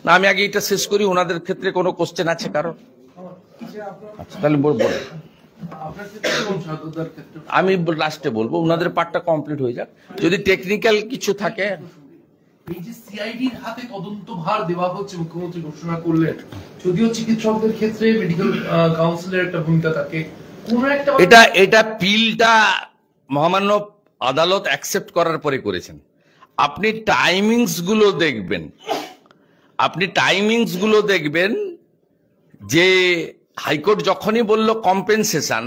না, আমি আগে এটা শেষ করি। ওনাদের ক্ষেত্রে কোনো কোশ্চেন আছে কারণ? আচ্ছা, তাহলে বলুন। আমি লাস্টে বলবো, ওনাদের পার্টটা কমপ্লিট হয়ে যাক, যদি টেকনিক্যাল কিছু থাকে। এই যে সিআইডির হাতে তদন্ত ভার দেওয়া হচ্ছে, মুখ্যমন্ত্রী ঘোষণা করলেন, যদিও চিকিৎসকদের ক্ষেত্রে মেডিকেল কাউন্সিলের একটা ভূমিকা থাকে, কোন একটা এটা পিলটা মহামান্য আদালত অ্যাকসেপ্ট করার পরে করেছেন। আপনি টাইমিংস গুলো দেখবেন, যে হাইকোর্ট যখনই বলল কম্পেনসেশন,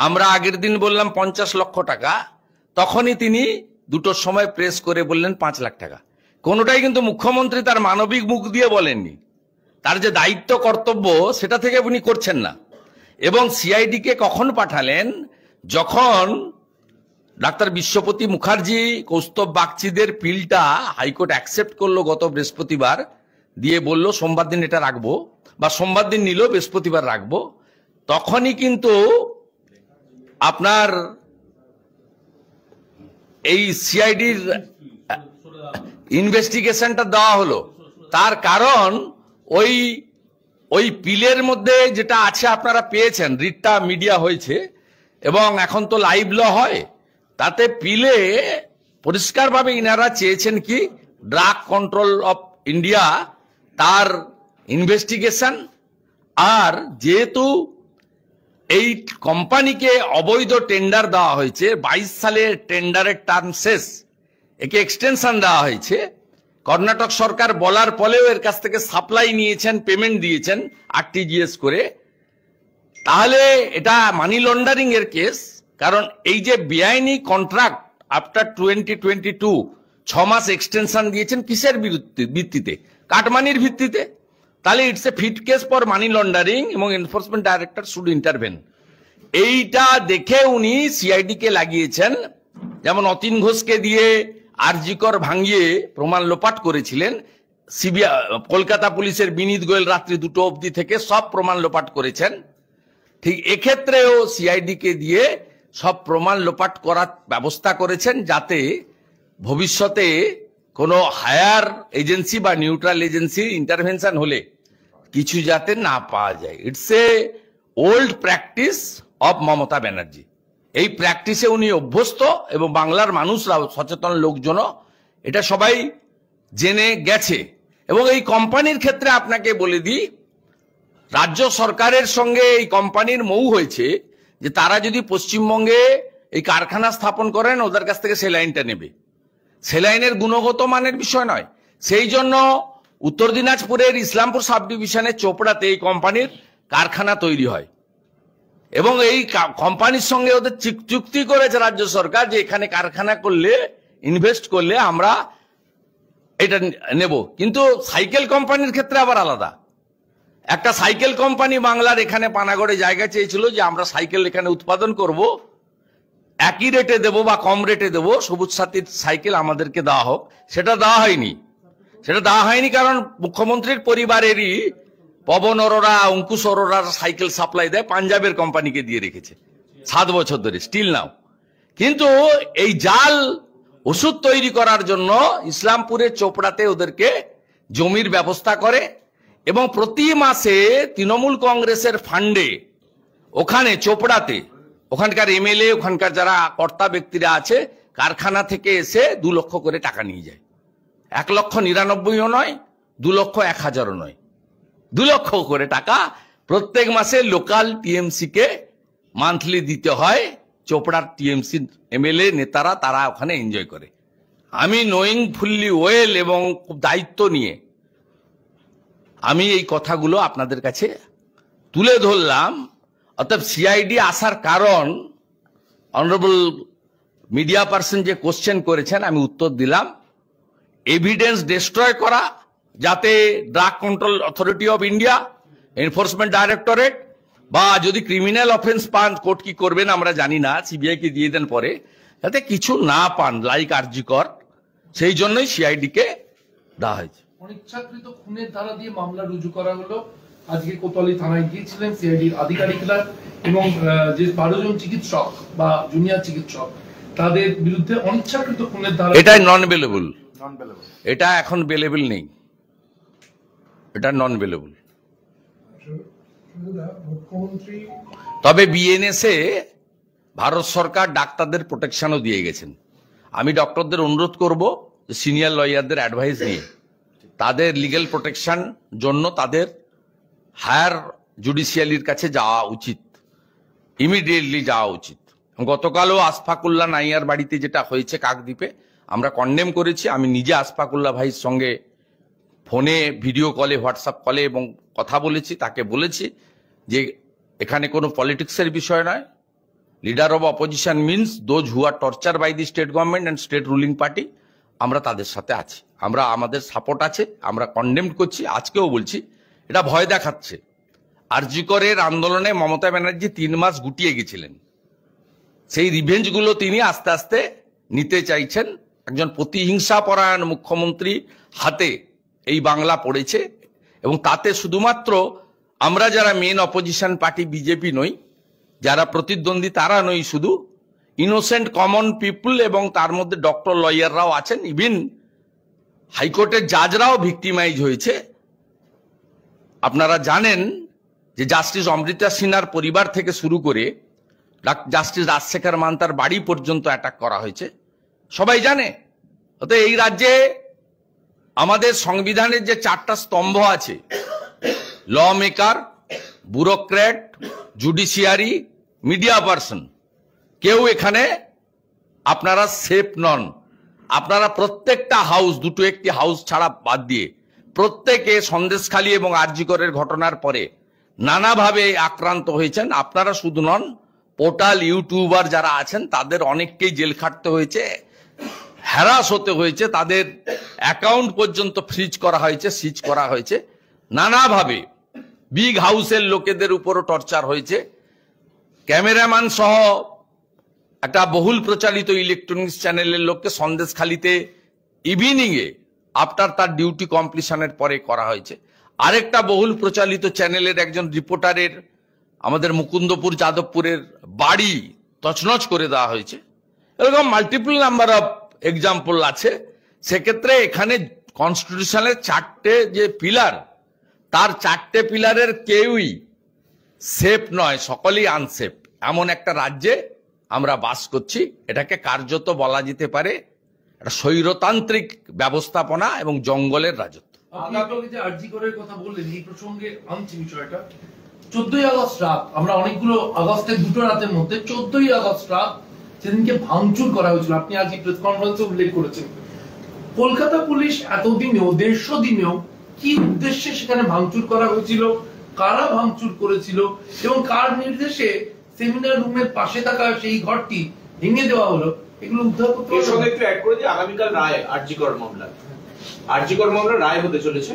আমরা আগের দিন বললাম 50 লক্ষ টাকা, তখনই তিনি দুটোর সময় প্রেস করে বললেন 5 লাখ টাকা। কোনোটাই কিন্তু মুখ্যমন্ত্রী তার মানবিক মুখ দিয়ে বলেননি, তার যে দায়িত্ব কর্তব্য সেটা থেকে উনি করছেন না। এবং সিআইডি কে কখন পাঠালেন? যখন ডাক্তার বিশ্বপতি মুখার্জি, কৌস্তব বাগচিদের পিলটা হাইকোর্ট অ্যাকসেপ্ট করলো গত বৃহস্পতিবার, দিয়ে বলল সোমবার দিন এটা রাখবো, বা সোমবার দিন নিল বৃহস্পতিবার রাখবো, তখনই কিন্তু আপনার এই সিআইডির ইনভেস্টিগেশনটা দেওয়া হলো। তার কারণ ওই পিলের মধ্যে যেটা আছে, আপনারা পেয়েছেন, রিটটা মিডিয়া হয়েছে এবং এখন তো লাইভ ল হয়, তাতে পিলে পরিষ্কারভাবে ইনারা চেয়েছেন কি, ড্রাগ কন্ট্রোল অফ ইন্ডিয়া তার ইনভেস্টিগেশন। আর যেহেতু এই কোম্পানিকে অবৈধ টেন্ডার দেওয়া হয়েছে, 22 সালে টেন্ডারের টার্ম শেষ, একে এক্সটেনশন দেওয়া হয়েছে, কর্ণাটক সরকার বলার পরেও এর কাছ থেকে সাপ্লাই নিয়েছেন, পেমেন্ট দিয়েছেন আরটিজিএস করে, তাহলে এটা মানি লন্ডারিং এর কেস। কারণ এই যে বেআইনি কন্ট্রাক্ট আফটার 2022 6 মাস এক্সটেনশন দিয়েছেন, কিসের ভিত্তিতে? কাটমানির ভিত্তিতে। তাহলে it's a fit case for money laundering এবং এনফোর্সমেন্ট ডাইরেক্টর শুড ইন্টারভেন। এইটা দেখে উনি সিআইডি কে লাগিয়েছেন। যেমন অতীন ঘোষকে দিয়ে আরজিকর ভাঙিয়ে প্রমাণ লোপাট করেছিলেন, সিবিআই কলকাতা পুলিশের বিনীত গোয়েল রাত্রি 2টো অবধি থেকে সব প্রমাণ লোপাট করেছেন। ঠিক এক্ষেত্রেও সিআইডি কে দিয়ে সব প্রমাণ লোপাট করার ব্যবস্থা করেছেন, যাতে ভবিষ্যতে কোনো হায়ার এজেন্সি বা নিউট্রাল এজেন্সি ইন্টারভেনশন হলে কিছু যাতে না পাওয়া যায়। It's a old practice of Mamata Banerjee. এই প্র্যাকটিসে উনি অভ্যস্ত এবং বাংলার মানুষরাও, সচেতন লোকজনও এটা সবাই জেনে গেছে। এবং এই কোম্পানির ক্ষেত্রে আপনাকে বলে দিই, রাজ্য সরকারের সঙ্গে এই কোম্পানির মৌ হয়েছে যে তারা যদি পশ্চিমবঙ্গে এই কারখানা স্থাপন করেন, ওদের কাছ থেকে সেলাইনটা নেবে। সেলাইনের গুণগত মানের বিষয় নয়, সেই জন্য উত্তর দিনাজপুরের ইসলামপুর সাব ডিভিশনের চোপড়াতে এই কোম্পানির কারখানা তৈরি হয়। এবং এই কোম্পানির সঙ্গে ওদের চুক্তি করেছে রাজ্য সরকার যে এখানে কারখানা করলে, ইনভেস্ট করলে আমরা এটা নেব। কিন্তু সাইকেল কোম্পানির ক্ষেত্রে আবার আলাদা। একটা সাইকেল কোম্পানি বাংলার এখানে পানাগড়ে জায়গা চেয়েছিল যে আমরা সাইকেল এখানে উৎপাদন করব, একই রেটে দেবো বা কম রেটে দেবো, সবুজ সাথীর সাইকেল আমাদেরকে দেওয়া হোক। সেটা দেওয়া হয়নি কারণ মুখ্যমন্ত্রীর পরিবারেরই পবন অরোরা, অঙ্কুশ অরোরা সাইকেল সাপ্লাই দেয়, পাঞ্জাবের কোম্পানিকে দিয়ে রেখেছে 7 বছর ধরে, স্টিল নাও। কিন্তু এই জাল ওষুধ তৈরি করার জন্য ইসলামপুরের চোপড়াতে ওদেরকে জমির ব্যবস্থা করে এবং প্রতি মাসে তৃণমূল কংগ্রেসের ফান্ডে ওখানে চোপড়াতে ওখানকার এমএলএ, ওখানকার যারা কর্তা ব্যক্তিরা আছে, কারখানা থেকে এসে 2 লক্ষ করে টাকা নিয়ে যায়। 1,99,000 নয়, 2,01,000 নয়, 2 লক্ষ করে টাকা প্রত্যেক মাসে লোকাল টিএমসি কে মান্থলি দিতে হয়। চোপড়ার টিএমসি এমএলএ নেতারা তারা ওখানে এনজয় করে। আমি নোয়িং ফুললি ওয়েল এবং খুব দায়িত্ব নিয়ে আমি এই কথাগুলো আপনাদের কাছে তুলে ধরলাম। অর্থাৎ সিআইডি আসার কারণ, অনারেবল মিডিয়া পার্সন যে কোশ্চেন করেছেন আমি উত্তর দিলাম, এভিডেন্স ডিস্ট্রয় করা, যাতে drug control authority of India, enforcement directorate বা যদি ক্রিমিনাল অফেন্স পান, কোর্ট কি করবেন আমরা জানি না, সিবিআই কে দিয়ে দেন পরে, যাতে কিছু না পান লাইক আরজিকর, সেই জন্যই সিআইডি কে দেওয়া হয়েছে। অনিচ্ছাকৃত খুনের ধারা দিয়ে মামলা রুজু করা হলো। আজকে কোতোয়ালি থানায় গিয়েছিলেন সিআইডির আধিকারিকরা এবং যে 12 জন চিকিৎসক বা জুনিয়র চিকিৎসক তাদের বিরুদ্ধে অনিচ্ছাকৃত খুনের ধারা, এটাই নন বেলেবল। এটা এখন বেলেবল নেই, এটা নন বেলেবল। তবে বিএনএসে ভারত সরকার ডাক্তারদের প্রোটেকশনও দিয়ে গেছেন। আমি ডক্টরদের অনুরোধ করব সিনিয়র লয়ারদের অ্যাডভাইস নিয়ে তাদের লিগ্যাল প্রোটেকশন জন্য তাদের হায়ার জুডিশিয়ালির কাছে যাওয়া উচিত, ইমিডিয়েটলি যাওয়া উচিত। গতকালও আশফাকুল্লাহ নাইয়ার বাড়িতে যেটা হয়েছে কাকদ্বীপে আমরা কন্ডেম করেছি। আমি নিজে আশফাকুল্লাহ ভাইয়ের সঙ্গে ফোনে, ভিডিও কলে, হোয়াটসঅ্যাপ কলে এবং কথা বলেছি, তাকে বলেছি যে এখানে কোনো পলিটিক্সের বিষয় নয়। Leader of opposition means those who are torture by the state government and state ruling party. আমরা তাদের সাথে আছি, আমাদের সাপোর্ট আছে, আমরা কন্ডেম করছি। আজকেও বলছি এটা ভয় দেখাচ্ছে। আরজি করের আন্দোলনে মমতা ব্যানার্জি 3 মাস গুটিয়ে গেছিলেন, সেই রিভেঞ্জগুলো তিনি আস্তে আস্তে নিতে চাইছেন। একজন প্রতিহিংসা পরায়ণ মুখ্যমন্ত্রী হাতে এই বাংলা পড়েছে এবং তাতে শুধুমাত্র আমরা যারা মেন অপোজিশন পার্টি বিজেপি নই, যারা প্রতিদ্বন্দ্বী তারা নই, শুধু ইনোসেন্ট কমন পিপুল এবং তার মধ্যে ডক্টর লয়াররাও আছেন, ইভিন হাইকোর্টের জাজরাও ভিক্টিমাইজ হয়েছে। আপনারা জানেন যে জাস্টিস অমৃতা সিনহার পরিবার থেকে শুরু করে জাস্টিস রাজশেখর মান্তার বাড়ি পর্যন্ত অ্যাটাক করা হয়েছে, সবাই জানে। অতএব এই রাজ্যে আমাদের সংবিধানের যে 4টা স্তম্ভ আছে, law maker, bureaucrat, judiciary, media person, কেউ এখানে আপনারা সেফ নন। আপনারা প্রত্যেকটা হাউস, দুটো একটি হাউস ছাড়া বাদ দিয়ে প্রত্যেকে সন্দেশখালী এবং আরজি করের ঘটনার পরে নানাভাবে আক্রান্ত হয়েছেন। আপনারা শুধু নন, পোর্টাল ইউটিউবার যারা আছেন তাদের অনেককেই জেল খাটতে হয়েছে, হ্যারাস হতে হয়েছে, তাদের অ্যাকাউন্ট পর্যন্ত ফ্রিজ করা হয়েছে, সিজ করা হয়েছে নানাভাবে। বিগ হাউসের লোকেদের উপরও টর্চার হয়েছে। ক্যামেরাম্যান সহ একটা বহুল প্রচারিত ইলেকট্রনিক্স চ্যানেলের লোককে সন্দেশখালীতে ইভিনিংয়ে আফটার তার ডিউটি কমপ্লিশনের পরে করা হয়েছে। আরেকটা বহুল প্রচারিত চ্যানেলের একজন রিপোর্টারের আমাদের মুকুন্দপুর যাদবপুরের বাড়ি তছনছ করে দেওয়া হয়েছে। এরকম মাল্টিপল নাম্বার অফ এক্সাম্পল আছে। সেক্ষেত্রে এখানে কনস্টিটিউশনের 4টে যে পিলার, তার 4টে পিলারের কেউই সেফ নয়, সকলেই আনসেফ। এমন একটা রাজ্যে আমরা বাস করছি, এটাকে কার্যত বলা যেতে পারে একটা স্বৈরতান্ত্রিক ব্যবস্থাপনা এবং জঙ্গলের রাজত্ব। আপনি আপনাকে যে আরজি করের কথা বললেন, এই প্রসঙ্গে আনছি বিষয়টা। 14ই আগস্ট রাত, আমরা অনেকগুলো আগস্টের দুটো রাতের মধ্যে 14ই আগস্ট রাত সেদিনকে ভাঙচুর করা হয়েছিল, আপনি আজকে প্রেস কনফারেন্সে উল্লেখ করেছেন। কলকাতা পুলিশ এতদিনেও, 150 দিনেও কি উদ্দেশ্যে সেখানে ভাঙচুর করা হয়েছিল, কারা ভাঙচুর করেছিল এবং কার নির্দেশে সেমিনার রুমের পাশে থাকা সেই ঘরটি ভেঙে দেওয়া হলো, এগুলো উদ্ধার করতে হবে। এর সঙ্গে একটু অ্যাড করে দিই, আগামীকাল রায় আরজি কর মামলা, আরজি কর মামলা রায় হতে চলেছে।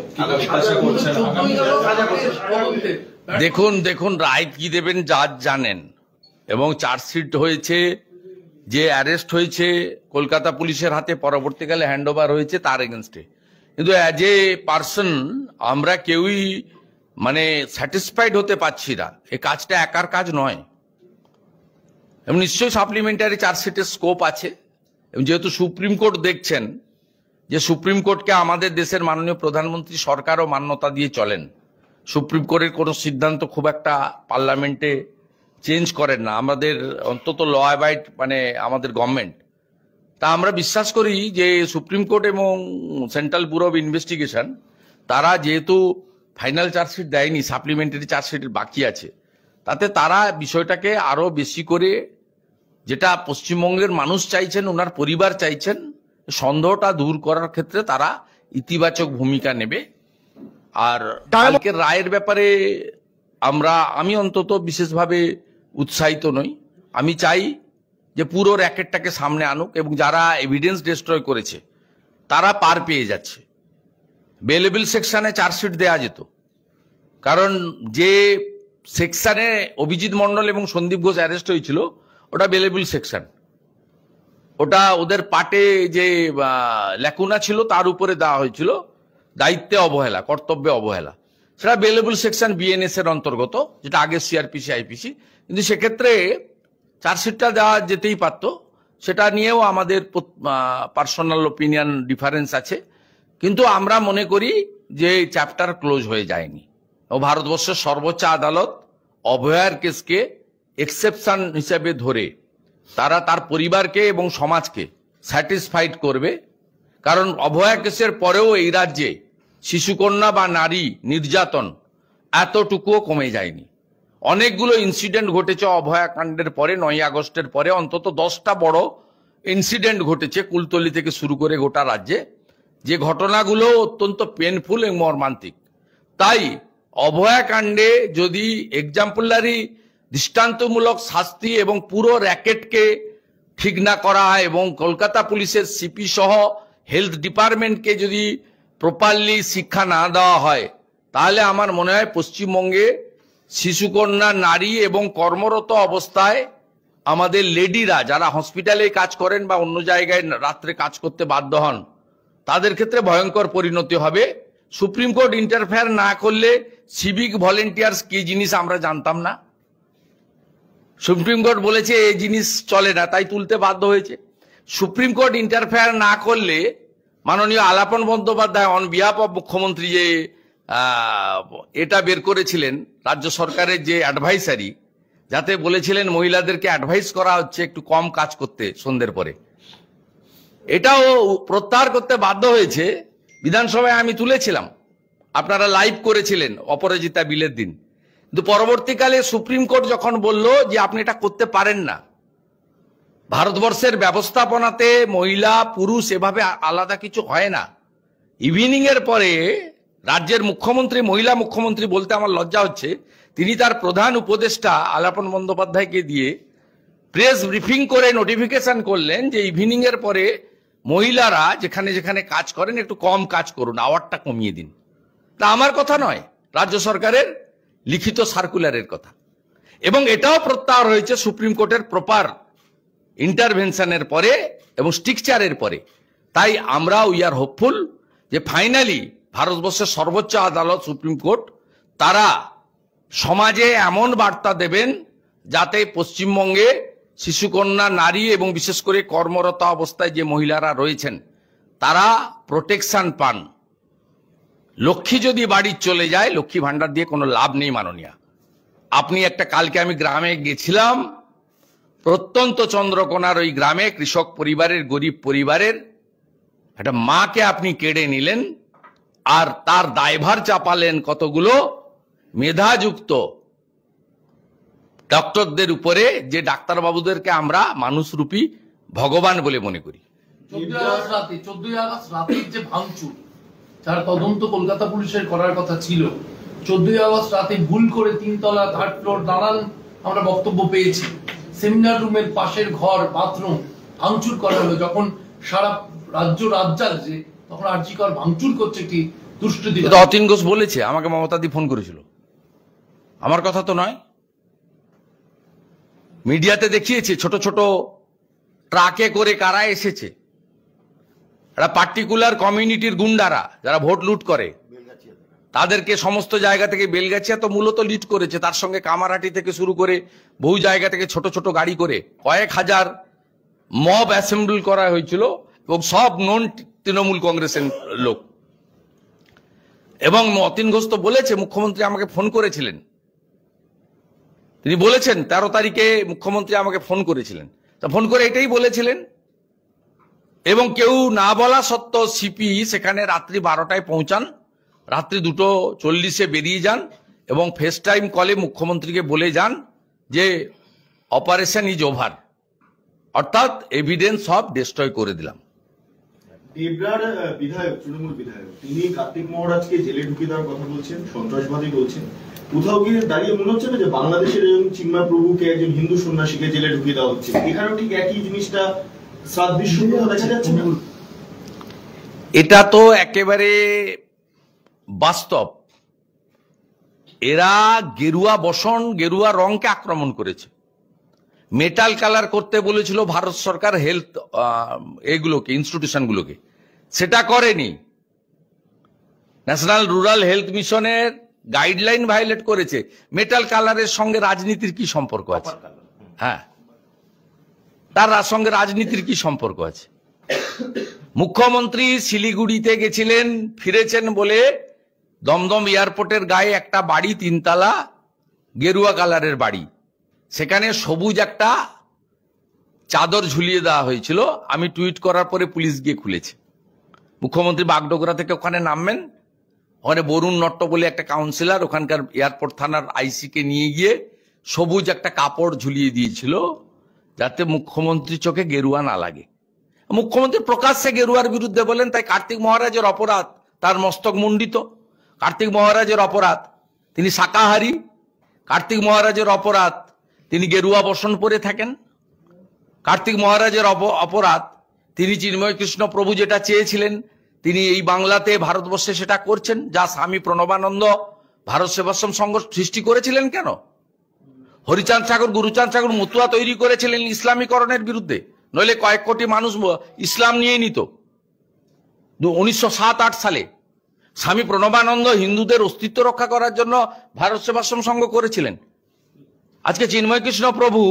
দেখুন রায় কি দেবেন জাজ জানেন, এবং চার্জশিট হয়েছে, যে অ্যারেস্ট হয়েছে কলকাতা পুলিশের হাতে, পরবর্তীকালে হ্যান্ডওভার হয়েছে তার এগেনস্টে। কিন্তু অ্যাজ এ পার্সন আমরা কেউই স্যাটিসফাইড হতে পারছি না। এই কাজটা একার কাজ নয় এবং নিশ্চয়ই সাপ্লিমেন্টারি চার্জশিটের স্কোপ আছে। এবং যেহেতু সুপ্রিম কোর্ট দেখছেন যে সুপ্রিম কোর্টকে আমাদের দেশের মাননীয় প্রধানমন্ত্রী সরকারও মান্যতা দিয়ে চলেন, সুপ্রিম কোর্টের কোনো সিদ্ধান্ত খুব একটা পার্লামেন্টে চেঞ্জ করেন না, আমাদের অন্তত ল অ্যাবাইড আমাদের গভর্নমেন্ট। তা আমরা বিশ্বাস করি যে সুপ্রিম কোর্ট এবং সেন্ট্রাল ব্যুরো অব ইনভেস্টিগেশন তারা যেহেতু ফাইনাল চার্জশিট দেয়নি, সাপ্লিমেন্টারি চার্জশিট বাকি আছে, তাতে তারা বিষয়টাকে আরো বেশি করে, যেটা পশ্চিমবঙ্গের মানুষ চাইছেন, ওনার পরিবার চাইছেন, সন্দেহটা দূর করার ক্ষেত্রে তারা ইতিবাচক ভূমিকা নেবে। আর কালকের রায়ের ব্যাপারে আমি অন্তত বিশেষভাবে উৎসাহিত নই। আমি চাই যে পুরো র্যাকেটটাকে সামনে আনুক এবং যারা এভিডেন্স ডিস্ট্রয় করেছে তারা পার পেয়ে যাচ্ছে। বেলেবল সেকশনে চার্জশিট দেওয়া যেত, কারণ যে সেকশনে অভিজিৎ মন্ডল এবং সন্দীপ ঘোষ অ্যারেস্ট হয়েছিল ওটা বেলেবল সেকশন, ওটা ওদের পাটে যে ল্যাকুনা ছিল তার উপরে দেওয়া হয়েছিল দায়িত্বে অবহেলা, কর্তব্যে অবহেলা। সেটা বেলেবল সেকশন বিএনএস এর অন্তর্গত, যেটা আগে সিআরপিসি আইপিসি। কিন্তু সেক্ষেত্রে চার্জশিটটা দেওয়া যেতেই পারত। সেটা নিয়েও আমাদের পার্সোনাল ওপিনিয়ন ডিফারেন্স আছে, কিন্তু আমরা মনে করি যে চ্যাপ্টার ক্লোজ হয়ে যায়নি। ও ভারতবর্ষের সর্বোচ্চ আদালত অভয়ার কেসকে এক্সেপশন হিসেবে ধরে তারা তার পরিবারকে এবং সমাজকে স্যাটিসফাইড করবে, কারণ অভয়া কেসের পরেও এই রাজ্যে শিশুকন্যা বা নারী নির্যাতন এতটুকুও কমে যায়নি। অনেকগুলো ইনসিডেন্ট ঘটেছে অভয়া কাণ্ডের পরে, 9ই আগস্টের পরে অন্তত 10টা বড় ইনসিডেন্ট ঘটেছে কুলতলি থেকে শুরু করে গোটা রাজ্যে, যে ঘটনাগুলো অত্যন্ত পেনফুল এবং মর্মান্তিক। তাই অভয়া কাণ্ডে যদি এক্সাম্পলারি দৃষ্টান্তমূলক শাস্তি এবং পুরো র্যাকেটকে ঠিক না করা হয় এবং কলকাতা পুলিশের সিপি সহ হেলথ ডিপার্টমেন্টকে যদি প্রপারলি শিক্ষা না দেওয়া হয়, তাহলে আমার মনে হয় পশ্চিমবঙ্গে শিশুকন্যা, নারী এবং কর্মরত অবস্থায় আমাদের লেডিরা যারা হসপিটালে কাজ করেন বা অন্য জায়গায় রাত্রে কাজ করতে বাধ্য হন, তাদের ক্ষেত্রে ভয়ঙ্কর পরিণতি হবে। সুপ্রিম কোর্ট ইন্টারফেয়ার না করলে সিভিক ভলেন্টিয়ার্স কি জিনিস আমরা জানতাম না। সুপ্রিম কোর্ট বলেছে এই জিনিস চলে না, তাই তুলতে বাধ্য হয়েছে। সুপ্রিম কোর্ট ইন্টারফেয়ার না করলে মাননীয় Alapan Bandyopadhyay on behalf of মুখ্যমন্ত্রী যে এটা বের করেছিলেন, রাজ্য সরকারের যে অ্যাডভাইসারি, যাতে বলেছিলেন মহিলাদেরকে অ্যাডভাইস করা হচ্ছে একটু কম কাজ করতে সন্ধ্যের পরে, এটাও প্রত্যাহার করতে বাধ্য হয়েছে। বিধানসভায় আমি তুলেছিলাম, আপনারা লাইভ করেছিলেন অপরাজিতা বিলের দিন, কিন্তু পরবর্তীকালে সুপ্রিম কোর্ট যখন বলল যে আপনি এটা করতে পারেন না, ভারতবর্ষের ব্যবস্থাপনাতে মহিলা পুরুষ এভাবে আলাদা কিছু হয় না। ইভিনিং এর পরে রাজ্যের মুখ্যমন্ত্রী, মহিলা মুখ্যমন্ত্রী বলতে আমার লজ্জা হচ্ছে, তিনি তার প্রধান উপদেষ্টা আলাপন বন্দ্যোপাধ্যায়কে দিয়ে প্রেস ব্রিফিং করে নোটিফিকেশন করলেন যে ইভিনিং এর পরে মহিলারা যেখানে যেখানে কাজ করেন একটু কম কাজ করুন, আওয়ারটা কমিয়ে দিন। তা আমার কথা নয়, রাজ্য সরকারের লিখিত সার্কুলারের কথা। এবং এটাও প্রত্যাহার হয়েছে সুপ্রিম কোর্টের প্রপার ইন্টারভেনশনের পরে এবং স্ট্রিকচারের পরে। তাই আমরা উই আর হোপফুল যে ফাইনালি ভারতবর্ষের সর্বোচ্চ আদালত সুপ্রিম কোর্ট তারা সমাজে এমন বার্তা দেবেন যাতে পশ্চিমবঙ্গে শিশুকন্যা, নারী এবং বিশেষ করে কর্মরত অবস্থায় যে মহিলারা রয়েছেন তারা প্রোটেকশন পান। লক্ষ্মী যদি বাড়ি চলে যায়, লক্ষ্মী ভান্ডার দিয়ে কোনো লাভ নেই মাননীয়া। আপনি একটা, কালকে আমি গ্রামে গেছিলাম, প্রত্যন্ত চন্দ্রকোনার ওই গ্রামে কৃষক পরিবারের, গরিব পরিবারের একটা মাকে আপনি কেড়ে নিলেন আর তার দায়ভার চাপালেন কতগুলো মেধাযুক্ত ডক্টরদের উপরে, যে ডাক্তারবাবুদেরকে আমরা মানুষরূপী ভগবান বলে মনে করি। 14ই আগস্ট রাতের যে ভাঙচুর, যার তদন্ত কলকাতা পুলিশের করার কথা ছিল, 14ই আগস্ট রাতে ভুল করে 3 তলা 3rd ফ্লোর নানান আমরা বক্তব্য পেয়েছি, সেমিনার রুমের পাশের ঘর, বাথরুম ভাঙচুর করা হলো। যখন সারা রাজ্য রাজ্যাজ্যে তখন আরজি কর ভাঙচুর করছে কি দুষ্কৃতী। অতীন ঘোষ বলেছে, আমাকে মমতাদি ফোন করেছিল, আমার কথা তো নয়। মিডিয়াতে দেখিয়েছে ছোট ছোট ট্রাকে করে কারা এসেছে, একটা পার্টিকুলার কমিউনিটির গুন্ডারা যারা ভোট লুট করে, তাদেরকে সমস্ত জায়গা থেকে, বেলগাছিয়া তো মূলত লিড করেছে, তার সঙ্গে কামারহাটি থেকে শুরু করে বহু জায়গা থেকে ছোট ছোট গাড়ি করে কয়েক হাজার মব অ্যাসেম্বল করা হয়েছিল এবং সব নন তৃণমূল কংগ্রেসের লোক। এবং অতীন ঘোষ তো বলেছে, মুখ্যমন্ত্রী আমাকে ফোন করেছিলেন, তিনি বলেছেন 13 তারিখে মুখ্যমন্ত্রী আমাকে ফোন করেছিলেন, তা ফোন করে এটাই বলেছিলেন। এবং কেউ না বলা সত্ত্বেও সিপি সেখানে রাত্রি 12টায় পৌঁছান, রাত্রি 2:40 বেরিয়ে যান এবং ফেস টাইম কলে মুখ্যমন্ত্রীকে বলে যান যে অপারেশন ইজ ওভার, অর্থাৎ এভিডেন্স সব ডিস্ট্রয় করে দিলাম। দেবরার বিধায়ক, তৃণমূল বিধায়ক, তিনি কার্তিক মহারাজকে জেলে ঢুকিয়ে দেওয়ার কথা বলছেন, সন্ত্রাসবাদী বলছেন। কোথাও গিয়ে দাঁড়িয়ে মনে হচ্ছে না যে বাংলাদেশের একজন চিন্ময় প্রভুকে, একজন হিন্দু সন্ন্যাসীকে জেলে ঢুকিয়ে দেওয়া হচ্ছে? এখানেও ঠিক একই জিনিসটা সাদৃশ্য দেখা যাচ্ছে না? এটা তো একেবারে বাস্তব। এরা গেরুয়া বসন, গেরুয়া রংকে আক্রমণ করেছে। মেটাল কালার করতে বলেছিল ভারত সরকার হেলথ এগুলোকে, ইনস্টিটিউশনগুলোকে, সেটা করেনি। ন্যাশনাল রুরাল হেলথ মিশনের গাইডলাইন ভায়োলেট করেছে। মেটাল কালারের সঙ্গে রাজনীতির কি সম্পর্ক আছে? হ্যাঁ, তার সঙ্গে রাজনীতির কি সম্পর্ক আছে? মুখ্যমন্ত্রী শিলিগুড়িতে গেছিলেন, ফিরেছেন বলে দমদম এয়ারপোর্টের গায়ে একটা বাড়ি, 3 তলা, গেরুয়া কালারের বাড়ি, সেখানে সবুজ একটা চাদর ঝুলিয়ে দেওয়া হয়েছিল। আমি টুইট করার পরে পুলিশ গিয়ে খুলেছে। মুখ্যমন্ত্রী বাগডোগরা থেকে ওখানে নামবেন, ওখানে বরুণ নট্ট বলে একটা কাউন্সিলর ওখানকার এয়ারপোর্ট থানার আইসিকে নিয়ে গিয়ে সবুজ একটা কাপড় ঝুলিয়ে দিয়েছিল যাতে মুখ্যমন্ত্রীর চোখে গেরুয়া না লাগে। মুখ্যমন্ত্রী প্রকাশ্যে গেরুয়ার বিরুদ্ধে বলেন, তাই কার্তিক মহারাজের অপরাধ, তার মস্তক মুন্ডিত। কার্তিক মহারাজের অপরাধ, তিনি শাকাহারী। কার্তিক মহারাজের অপরাধ, তিনি গেরুয়া বসন পরে থাকেন। কার্তিক মহারাজের অপরাধ, তিনি চিন্ময় কৃষ্ণ প্রভু যেটা চেয়েছিলেন তিনি এই বাংলাতে, ভারতবর্ষে সেটা করছেন, যা স্বামী প্রণবানন্দ ভারত সেবাশ্রম সংঘ সৃষ্টি করেছিলেন। কেন হরিচাঁদ ঠাকুর, গুরুচাঁদ ঠাকুর মতুয়া তৈরি করেছিলেন ইসলামীকরণের বিরুদ্ধে, নইলে কয়েক কোটি মানুষ ইসলাম নিয়ে নিত। 1907-8 সালে স্বামী প্রণবানন্দ হিন্দুদের অস্তিত্ব রক্ষা করার জন্য ভারত সেবাশ্রম সংঘ করেছিলেন। আজকে চিন্ময় কৃষ্ণ প্রভু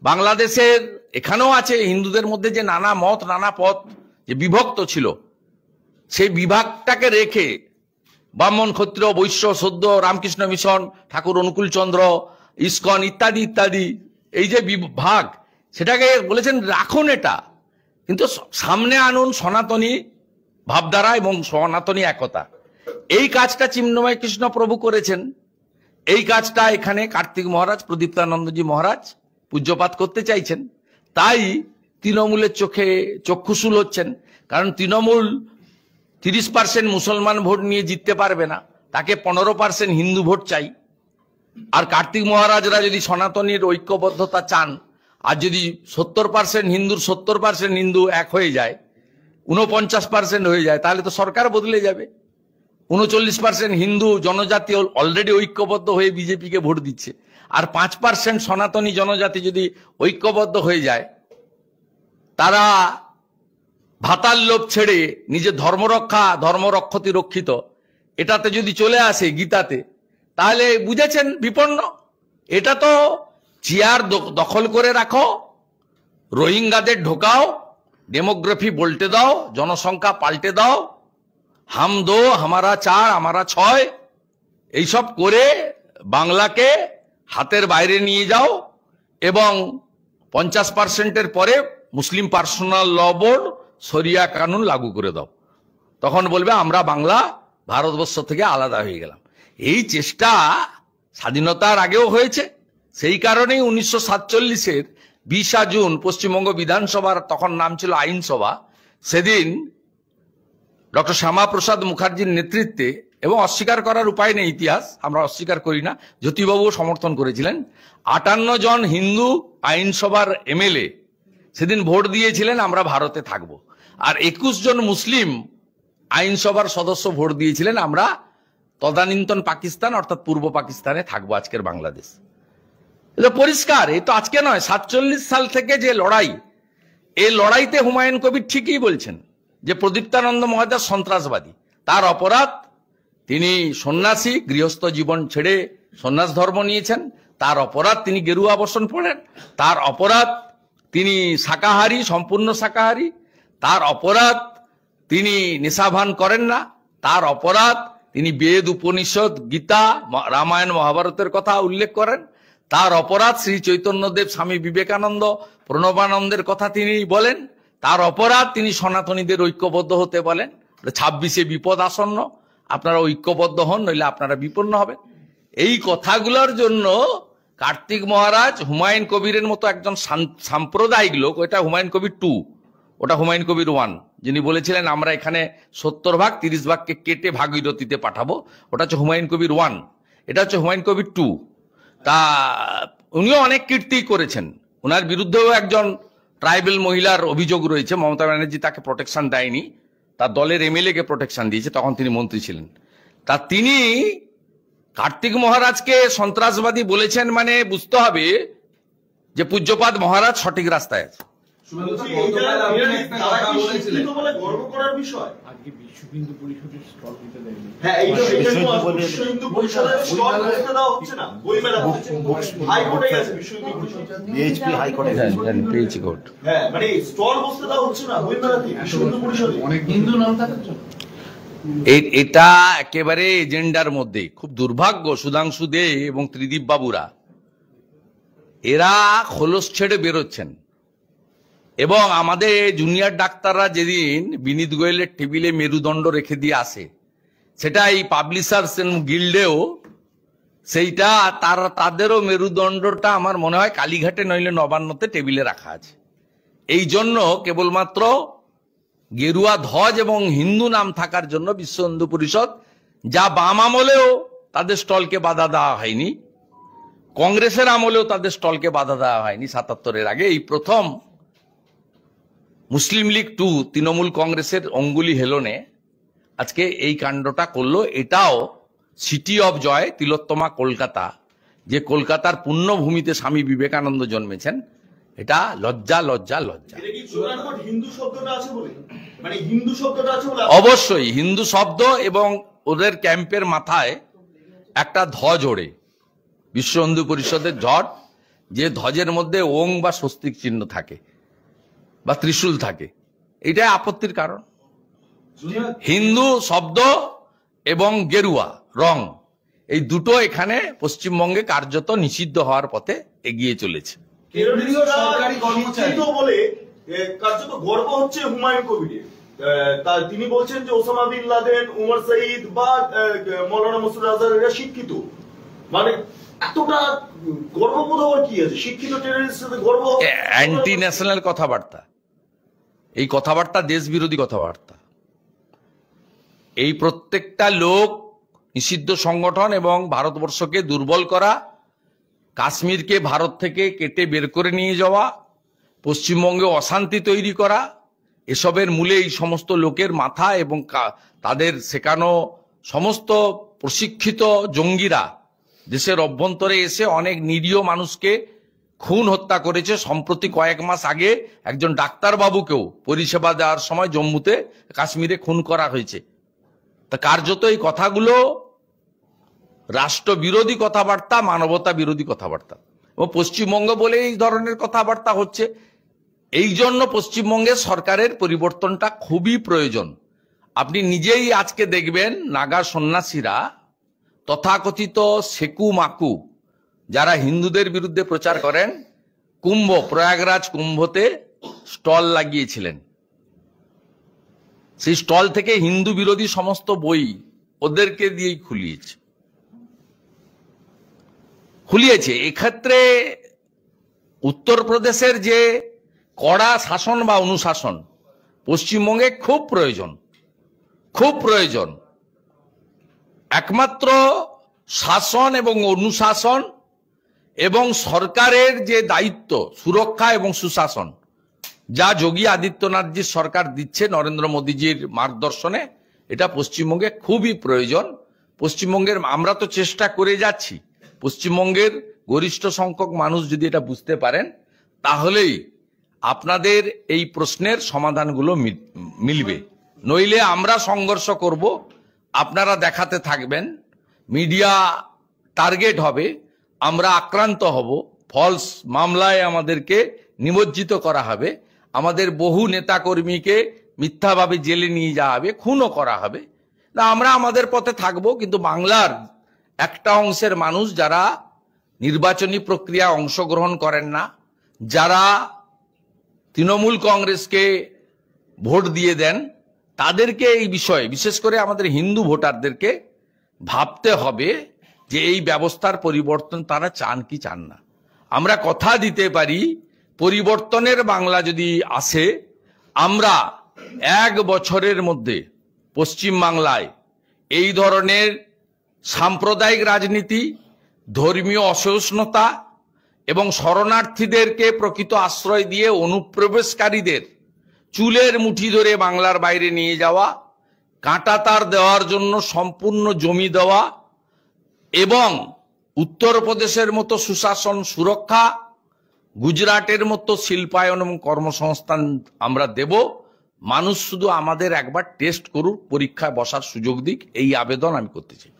বাংলাদেশের এখানেও আছে, হিন্দুদের মধ্যে যে নানা মত নানা পথ যে বিভক্ত ছিল, সেই বিভাগটাকে রেখে ব্রাহ্মণ, ক্ষত্রিয়, বৈশ্য, সদ্য, রামকৃষ্ণ মিশন, ঠাকুর অনুকূল চন্দ্র, ইস্কন ইত্যাদি ইত্যাদি, এই যে বিভাগ, সেটাকে বলেছেন রাখুন এটা, কিন্তু সামনে আনুন সনাতনী ভাবধারা এবং সনাতনী একতা। এই কাজটা চিন্ময় কৃষ্ণ প্রভু করেছেন। এই কাজটা এখানে কার্তিক মহারাজ, প্রদীপ্তানন্দজি মহারাজ পূজ্যপাত করতে চাইছেন। তাই তৃণমূলের চোখে চক্ষুশূল হচ্ছেন, কারণ তৃণমূল 30% মুসলমান ভোট নিয়ে জিততে পারবে না, তাকে 15% হিন্দু ভোট চাই। আর কার্তিক মহারাজরা যদি সনাতনীর ঐক্যবদ্ধতা চান, আর যদি 70% হিন্দুর 70% হিন্দু এক হয়ে যায়, 49% হয়ে যায়, তাহলে তো সরকার বদলে যাবে। 39% হিন্দু জনজাতি অলরেডি ঐক্যবদ্ধ হয়ে বিজেপিকে ভোট দিচ্ছে, আর 5% সনাতনী জনজাতি যদি ঐক্যবদ্ধ হয়ে যায়, তারা ভাতার লোভ ছেড়ে নিজের ধর্মরক্ষা, ধর্মরক্ষতি রক্ষিত, এটাতে যদি চলে আসে গীতাতে, তাহলে বুঝেছেন বিপন্ন। এটা তো চেয়ার দখল করে রাখো, রোহিঙ্গাদের ঢোকাও, ডেমোগ্রাফি বলতে দাও, জনসংখ্যা পাল্টে দাও, হাম দো হামারা 4 আমারা 6, এইসব করে বাংলাকে হাতের বাইরে নিয়ে যাও এবং 50%-এর পরে মুসলিম পার্সোনাল ল বোর্ড, শরিয়া কানুন লাগু করে দাও। তখন বলবে আমরা বাংলা ভারতবর্ষ থেকে আলাদা হয়ে গেলাম। এই চেষ্টা স্বাধীনতার আগেও হয়েছে। সেই কারণেই 1947-এর 20 জুন পশ্চিমবঙ্গ বিধানসভার, তখন নাম ছিল আইনসভা, সেদিন ডক্টর শ্যামাপ্রসাদ মুখার্জির নেতৃত্বে, এবং অস্বীকার করার উপায় নেই, ইতিহাস আমরা অস্বীকার করি না, জ্যোতিবাবুও সমর্থন করেছিলেন, 58 জন হিন্দু আইনসভার এমএলএ সেদিন ভোট দিয়েছিলেন আমরা ভারতে থাকব। আর 21 জন মুসলিম আইনসভার সদস্য ভোট দিয়েছিলেন আমরা তদানীন্তন পাকিস্তান অর্থাৎ পূর্ব পাকিস্তানে থাকবো, আজকের বাংলাদেশ। এটা পরিষ্কার। এই তো আজকে নয়, 47 সাল থেকে যে লড়াই, এই লড়াইতে হুমায়ুন কবির ঠিকই বলছেন যে প্রদীপ্তানন্দ মহারাজ সন্ত্রাসবাদী। তার অপরাধ, তিনি সন্ন্যাসী, গৃহস্থ জীবন ছেড়ে সন্ন্যাস ধর্ম নিয়েছেন। তার অপরাধ তিনি গেরুয়া বসন পড়েন। তার অপরাধ তিনি শাকাহারী, সম্পূর্ণ শাকাহারী। তার অপরাধ তিনি নেশাভান করেন না। তার অপরাধ তিনি বেদ, উপনিষদ, গীতা, রামায়ণ, মহাভারতের কথা উল্লেখ করেন। তার অপরাধ শ্রী চৈতন্যদেব, স্বামী বিবেকানন্দ, প্রণবানন্দের কথা তিনি বলেন। তার অপরাধ তিনি সনাতনীদের ঐক্যবদ্ধ হতে বলেন। 26-এ বিপদ আসন্ন, আপনারা ঐক্যবদ্ধ হন, নইলে আপনারা বিপন্ন হবেন। এই কথাগুলোর জন্য কার্তিক মহারাজ হুমায়ুন কবিরের মতো একজন সাম্প্রদায়িক লোক, ওটা হুমায়ুন কবির 2, ওটা হুমায়ুন কবির 1, যিনি বলেছিলেন আমরা এখানে 70 ভাগ 30 ভাগকে কেটে ভাগীরথীতে পাঠাবো, ওটা হচ্ছে হুমায়ুন কবির 1, এটা হচ্ছে হুমায়ুন কবির 2। তা উনিও অনেক কীর্তি করেছেন। ওনার বিরুদ্ধেও একজন ট্রাইবেল মহিলার অভিযোগ রয়েছে, মমতা ব্যানার্জি তাকে প্রোটেকশন দেয়নি, তার দলের এমএলএ কে প্রোটেকশন দিয়েছে, তখন তিনি মন্ত্রী ছিলেন। তা তিনি কার্তিক মহারাজকে সন্ত্রাসবাদী বলেছেন, মানে বুঝতে হবে যে পূজ্যপাদ মহারাজ সঠিক রাস্তায় আছে। গর্ব করার বিষয়। আজকে বিশ্ব হিন্দু পরিষদের স্টল দিতে দেয়নি। হ্যাঁ, এইটা বিশ্ব হিন্দু পরিষদের স্টল বসতে দেওয়া হচ্ছে না, বইমেলা হচ্ছে। হাইকোর্টে গেছে বিশ্ব হিন্দু পরিষদ, বিএইচপি হাইকোর্টে পেয়েছি কোর্ট। হ্যাঁ, মানে স্টল বসতে দেওয়া হচ্ছে না বইমেলাতে বিশ্ব হিন্দু পরিষদে। অনেক হিন্দু নাম থাকার জন্য এটা একেবারে এজেন্ডার মধ্যে। খুব দুর্ভাগ্য সুধাংশু দে এবং ত্রিদীপ বাবুরা এরা খোলস ছেড়ে বেরোচ্ছেন, এবং আমাদের জুনিয়র ডাক্তাররা যেদিন বিনীত গোয়েলের টেবিলে মেরুদণ্ড রেখে দিয়ে আসে, সেটা এই পাবলিশার্স গিল্ডেও সেইটা তাদেরও মেরুদণ্ডটা আমার মনে হয় কালীঘাটে নইলে নবান্নতে টেবিলে রাখা আছে। এই জন্য কেবলমাত্র গেরুয়া ধ্বজ এবং হিন্দু নাম থাকার জন্য বিশ্ব হিন্দু পরিষদ, যা বাম আমলেও তাদের স্টলকে বাধা দেওয়া হয়নি, কংগ্রেসের আমলেও তাদের স্টলকে বাধা দেওয়া হয়নি ৭৭-এর আগে, এই প্রথম মুসলিম লীগ 2 তৃণমূল কংগ্রেসের অঙ্গুলি হেলনে আজকে এই কাণ্ডটা করলো। এটাও সিটি অফ জয়, তিলোত্তমা কলকাতা, যে কলকাতার পুণ্যভূমিতে স্বামী বিবেকানন্দ জন্মেছেন, এটা লজ্জা লজ্জা লজ্জা। এটা কি চূড়ান্ত হিন্দু শব্দটা আছে বলে, মানে হিন্দু শব্দটা আছে বলে? অবশ্যই হিন্দু শব্দ, এবং ওদের ক্যাম্পের মাথায় একটা ধ্বজ ওড়ে, বিশ্ব হিন্দু পরিষদের ধ্বজ, যে ধ্বজের মধ্যে ওং বা স্বস্তিক চিহ্ন থাকে বা ত্রিশূল থাকে। এটাই আপত্তির কারণ। হিন্দু শব্দ এবং গেরুয়া রং, এই দুটো এখানে পশ্চিমবঙ্গে কার্যত নিষিদ্ধ হওয়ার পথে এগিয়ে চলেছে। কেন্দ্রীয় সরকারি কর্মচারী বলে কার্যত গর্ব হচ্ছে হুমায়ুন কবিরের। তিনি বলছেন যে ওসামা বিন লাদেন, উমর সঈদ বা মৌলানা মাসুদ আজহার শিক্ষিত, মানে এতটা গর্ববোধ হওয়ার কি আছে? শিক্ষিত টেররিস্টের সাথে গর্ব? অ্যান্টি ন্যাশনাল কথাবার্তা, এই কথাবার্তা দেশ বিরোধী কথাবার্তা। এই প্রত্যেকটা লোক নিষিদ্ধ সংগঠন এবং ভারতবর্ষকে দুর্বল করা, কাশ্মীরকে ভারত থেকে কেটে বের করে নিয়ে যাওয়া, পশ্চিমবঙ্গে অশান্তি তৈরি করা, এসবের মূলে এই সমস্ত লোকের মাথা এবং তাদের শেখানো সমস্ত প্রশিক্ষিত জঙ্গিরা দেশের অভ্যন্তরে এসে অনেক নিরীহ মানুষকে খুন হত্যা করেছে। সম্প্রতি কয়েক মাস আগে একজন ডাক্তারবাবুকেও পরিষেবা দেওয়ার সময় জম্মুতে কাশ্মীরে খুন করা হয়েছে। তা কার্যত এই কথাগুলো রাষ্ট্রবিরোধী কথাবার্তা, মানবতা বিরোধী কথাবার্তা, এবং পশ্চিমবঙ্গ বলে এই ধরনের কথাবার্তা হচ্ছে। এই জন্য পশ্চিমবঙ্গের সরকারের পরিবর্তনটা খুবই প্রয়োজন। আপনি নিজেই আজকে দেখবেন নাগা সন্ন্যাসীরা, তথাকথিত সেকু মাকু, যারা হিন্দুদের বিরুদ্ধে প্রচার করেন, কুম্ভ, প্রয়াগরাজ কুম্ভতে স্টল লাগিয়েছিলেন। সেই স্টল থেকে হিন্দু বিরোধী সমস্ত বই ওদেরকে দিয়েই খুলিয়েছে। এক্ষেত্রে উত্তরপ্রদেশের যে কড়া শাসন বা অনুশাসন পশ্চিমবঙ্গে খুব প্রয়োজন। একমাত্র শাসন এবং অনুশাসন এবং সরকারের যে দায়িত্ব সুরক্ষা এবং সুশাসন, যা যোগী আদিত্যনাথজির সরকার দিচ্ছে নরেন্দ্র মোদীজির মার্গদর্শনে, এটা পশ্চিমবঙ্গে খুবই প্রয়োজন। পশ্চিমবঙ্গের আমরা তো চেষ্টা করে যাচ্ছি, পশ্চিমবঙ্গের গরিষ্ঠ সংখ্যক মানুষ যদি এটা বুঝতে পারেন, তাহলেই আপনাদের এই প্রশ্নের সমাধানগুলো মিলবে। নইলে আমরা সংঘর্ষ করব, আপনারা দেখাতে থাকবেন, মিডিয়া টার্গেট হবে, আমরা আক্রান্ত হব, ফলস মামলায় আমাদেরকে নিমজ্জিত করা হবে, আমাদের বহু নেতাকর্মীকে মিথ্যাভাবে জেলে নিয়ে যাওয়া হবে, খুনও করা হবে। না, আমরা আমাদের পথে থাকব, কিন্তু বাংলার একটা অংশের মানুষ যারা নির্বাচনী প্রক্রিয়া অংশগ্রহণ করেন না, যারা তৃণমূল কংগ্রেসকে ভোট দিয়ে দেন, তাদেরকে এই বিষয়ে, বিশেষ করে আমাদের হিন্দু ভোটারদেরকে ভাবতে হবে যে এই ব্যবস্থার পরিবর্তন তারা চান কি চান না। আমরা কথা দিতে পারি, পরিবর্তনের বাংলা যদি আসে, আমরা 1 বছরের মধ্যে পশ্চিম বাংলায় এই ধরনের সাম্প্রদায়িক রাজনীতি, ধর্মীয় অসহিষ্ণুতা এবং শরণার্থীদেরকে প্রকৃত আশ্রয় দিয়ে অনুপ্রবেশকারীদের চুলের মুঠি ধরে বাংলার বাইরে নিয়ে যাওয়া, কাঁটাতার দেওয়ার জন্য সম্পূর্ণ জমি দেওয়া, এবং উত্তরপ্রদেশের মতো সুশাসন সুরক্ষা, গুজরাটের মতো শিল্পায়ন এবং কর্মসংস্থান আমরা দেব, মানুষ শুধু আমাদের একবার টেস্ট করুক, পরীক্ষায় বসার সুযোগ দিক, এই আবেদন আমি করতে চাই।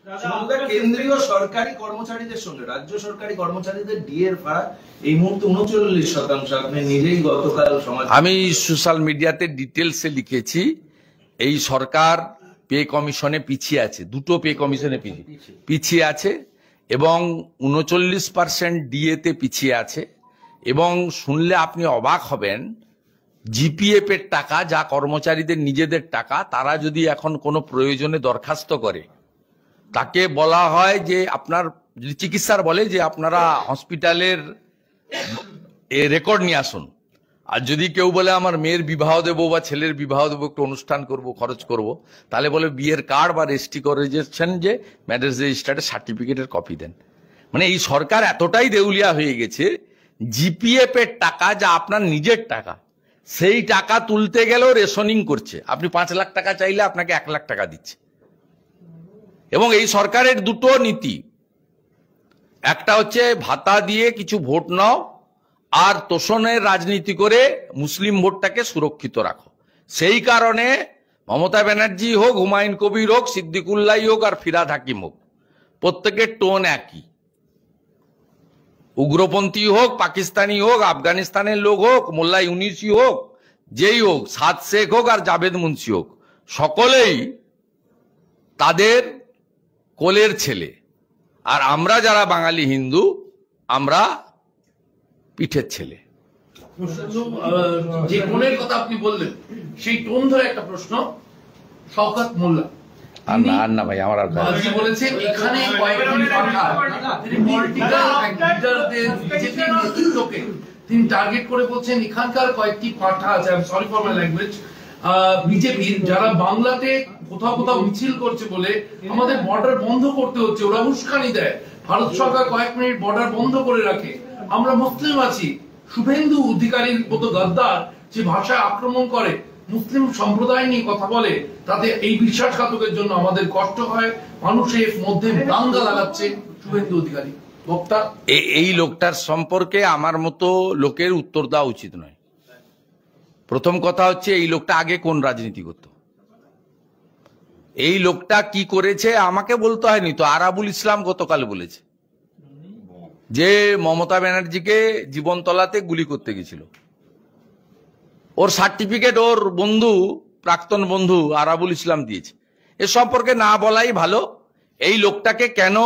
কেন্দ্রীয় সরকারি কর্মচারীদের সঙ্গে রাজ্য সরকারি কর্মচারীদের ডিএর ভাড়া এই মুহূর্তে 39%। আপনি নিজেই গতকাল সমাজ, আমি সোশ্যাল মিডিয়াতে ডিটেলসে লিখেছি, এই সরকার পে কমিশনে পিছিয়ে আছে, দুটো পে কমিশনে পিছিয়ে আছে এবং 39% ডিএতে পিছিয়ে আছে। এবং শুনলে আপনি অবাক হবেন, জিপিএফ এর টাকা, যা কর্মচারীদের নিজেদের টাকা, তারা যদি এখন কোনো প্রয়োজনে দরখাস্ত করে, তাকে বলা হয় যে আপনার যদি চিকিৎসার বলে যে আপনারা হসপিটালের রেকর্ড নিয়ে আসুন। আর যদি কেউ বলে আমার মেয়ের বিবাহ দেবো বা ছেলের বিবাহ দেবো, একটু অনুষ্ঠান করব, খরচ করব, তাহলে বলে বিয়ের কার্ড বা রেজিস্ট্রেশন, যে ম্যারেজ রেজিস্টার্ডের সার্টিফিকেটের কপি দেন। মানে এই সরকার এতটাই দেউলিয়া হয়ে গেছে, জিপিএফ এর টাকা, যা আপনার নিজের টাকা, সেই টাকা তুলতে গেলেও রেশনিং করছে। আপনি 5 লাখ টাকা চাইলে আপনাকে 1 লাখ টাকা দিচ্ছে। এবং এই সরকারের দুটো নীতি, একটা হচ্ছে ভাতা দিয়ে কিছু ভোট নাও, আর তোষণের রাজনীতি করে মুসলিম ভোটটাকে সুরক্ষিত রাখো। সেই কারণে মমতা ব্যানার্জি হোক, হুমায়ুন কবির হোক, সিদ্দিকুল্লাহ হোক আর ফিরহাদ হাকিম হোক, প্রত্যেকের টোন একই। উগ্রপন্থী হোক, পাকিস্তানি হোক, আফগানিস্তানের লোক হোক, মোল্লা ইউনিসি হোক, যেই হোক, সাদ শেখ হোক আর জাভেদ মুন্সি হোক, সকলেই তাদের কোলের ছেলে। আর আমরা যারা বাঙালি হিন্দু, আমরা পিঠের ছেলে। যে টোনের কথা আপনি বললেন, সেই টোন ধরে একটা প্রশ্ন। শওকত মোল্লা আর না ভাই, আমার আর তিনি বলেছেন এখানে কয়েকজন পাঠা, তিনি পলিটিক্যাল লিডারদের, বিজেপির নেতৃত্বকে তিনি টার্গেট করে বলছেন এখানকার কয়েকটি পাঠা আছে, I am sorry for my language, বিজেপির, যারা বাংলাতে কোথাও কোথাও মিছিল করছে বলে আমাদের বর্ডার বন্ধ করতে হচ্ছে, ওরা উস্কানি দেয়। ভারত সরকার কয়েক মিনিট বর্ডার বন্ধ করে রাখে। আমরা মুসলিম আছি, শুভেন্দু অধিকারীর মতো গাদ্দার যে ভাষায় আক্রমণ করে, মুসলিম সম্প্রদায় নিয়ে কথা বলে, তাতে এই বিশ্বাসঘাতকের জন্য আমাদের কষ্ট হয়। মানুষের মধ্যে দাঙ্গা লাগাচ্ছে শুভেন্দু অধিকারী বক্তা। এই লোকটার সম্পর্কে আমার মতো লোকের উত্তর দেওয়া উচিত নয়। প্রথম কথা হচ্ছে, এই লোকটা আগে কোন রাজনীতি করত, এই লোকটা কি করেছে আমাকে বলতে হয়নি তো। আরাবুল ইসলাম গতকাল বলেছে যে মমতা ব্যানার্জিকে জীবনতলাতে গুলি করতে গেছিল। ওর সার্টিফিকেট ওর বন্ধু, প্রাক্তন বন্ধু আরাবুল ইসলাম দিয়েছে। এ সম্পর্কে না বলাই ভালো। এই লোকটাকে কেন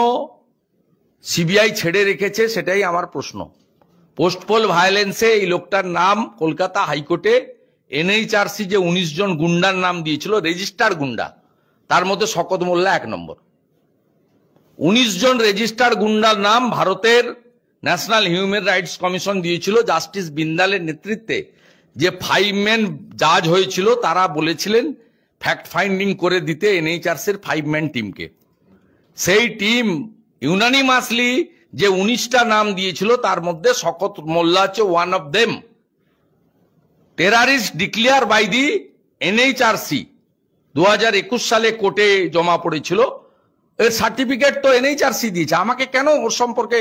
সিবিআই ছেড়ে রেখেছে সেটাই আমার প্রশ্ন। পোস্টপোল ভায়োলেন্সে এই লোকটার নাম কলকাতা হাইকোর্টে এনএইচআরসি যে 19 জন গুন্ডার নাম দিয়েছিল, রেজিস্টার গুন্ডা, তার মধ্যে শওকত মোল্লা 1 নম্বর। 19 জন রেজিস্টার গুন্ডার নাম ভারতের ন্যাশনাল হিউম্যান রাইটস কমিশন দিয়েছিল। জাস্টিস বিন্দালের নেতৃত্বে যে 5 ম্যান জাজ হয়েছিল, তারা বলেছিলেন ফ্যাক্ট ফাইন্ডিং করে দিতে এনএইচআরসির 5 ম্যান টিমকে। সেই টিম ইউনানিমাসলি যে 19টা নাম দিয়েছিল, তার মধ্যে শওকত মোল্লা হচ্ছে one of them. Terrorist declare by the NHRC 2021 সালে কোর্টে জমা পড়েছিল। এর সার্টিফিকেট তো এনএইচআরসি দিয়েছে, আমাকে কেন ওর সম্পর্কে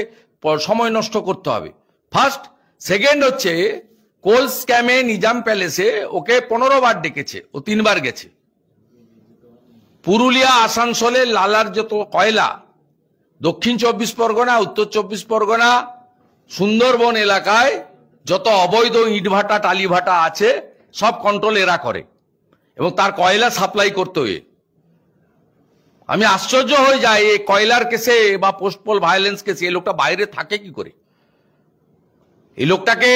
সময় নষ্ট করতে হবে? ফার্স্ট। সেকেন্ড হচ্ছে, কোল স্ক্যামে নিজাম প্যালেসে ওকে 15 বার ডেকেছে, ও 3 বার গেছে। পুরুলিয়া, আসানসোলে লালার যত কয়লা, দক্ষিণ 24 পরগনা, উত্তর 24 পরগনা, সুন্দরবন এলাকায় যত অবৈধ ইটভাটা টালিভাটা আছে, সব কন্ট্রোল এরা করে এবং তার কয়লা সাপ্লাই করতে হয়ে আমি আশ্চর্য হয়ে যাই। এই কয়লার কেসে বা পোস্টপোল ভায়োলেন্স কেসে এই লোকটা বাইরে থাকে কি করে? এই লোকটাকে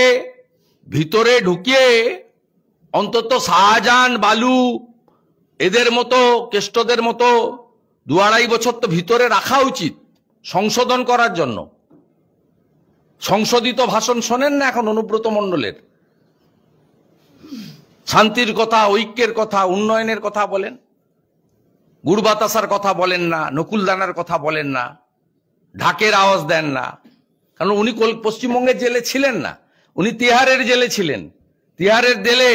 ভিতরে ঢুকিয়ে অন্তত শাহজাহান, বালু, এদের মতো, কেষ্টদের মতো 2-2.5 বছর তো ভিতরে রাখা উচিত সংশোধন করার জন্য। সংশোধিত ভাষণ শোনেন না এখন অনুব্রত মণ্ডলের? শান্তির কথা, ঐক্যের কথা, উন্নয়নের কথা বলেন, গুড় বাতাসার কথা বলেন না, নকুলদানার কথা বলেন না, ঢাকের আওয়াজ দেন না। কারণ উনি পশ্চিমবঙ্গের জেলে ছিলেন না, উনি তিহারের জেলে ছিলেন। তিহারের জেলে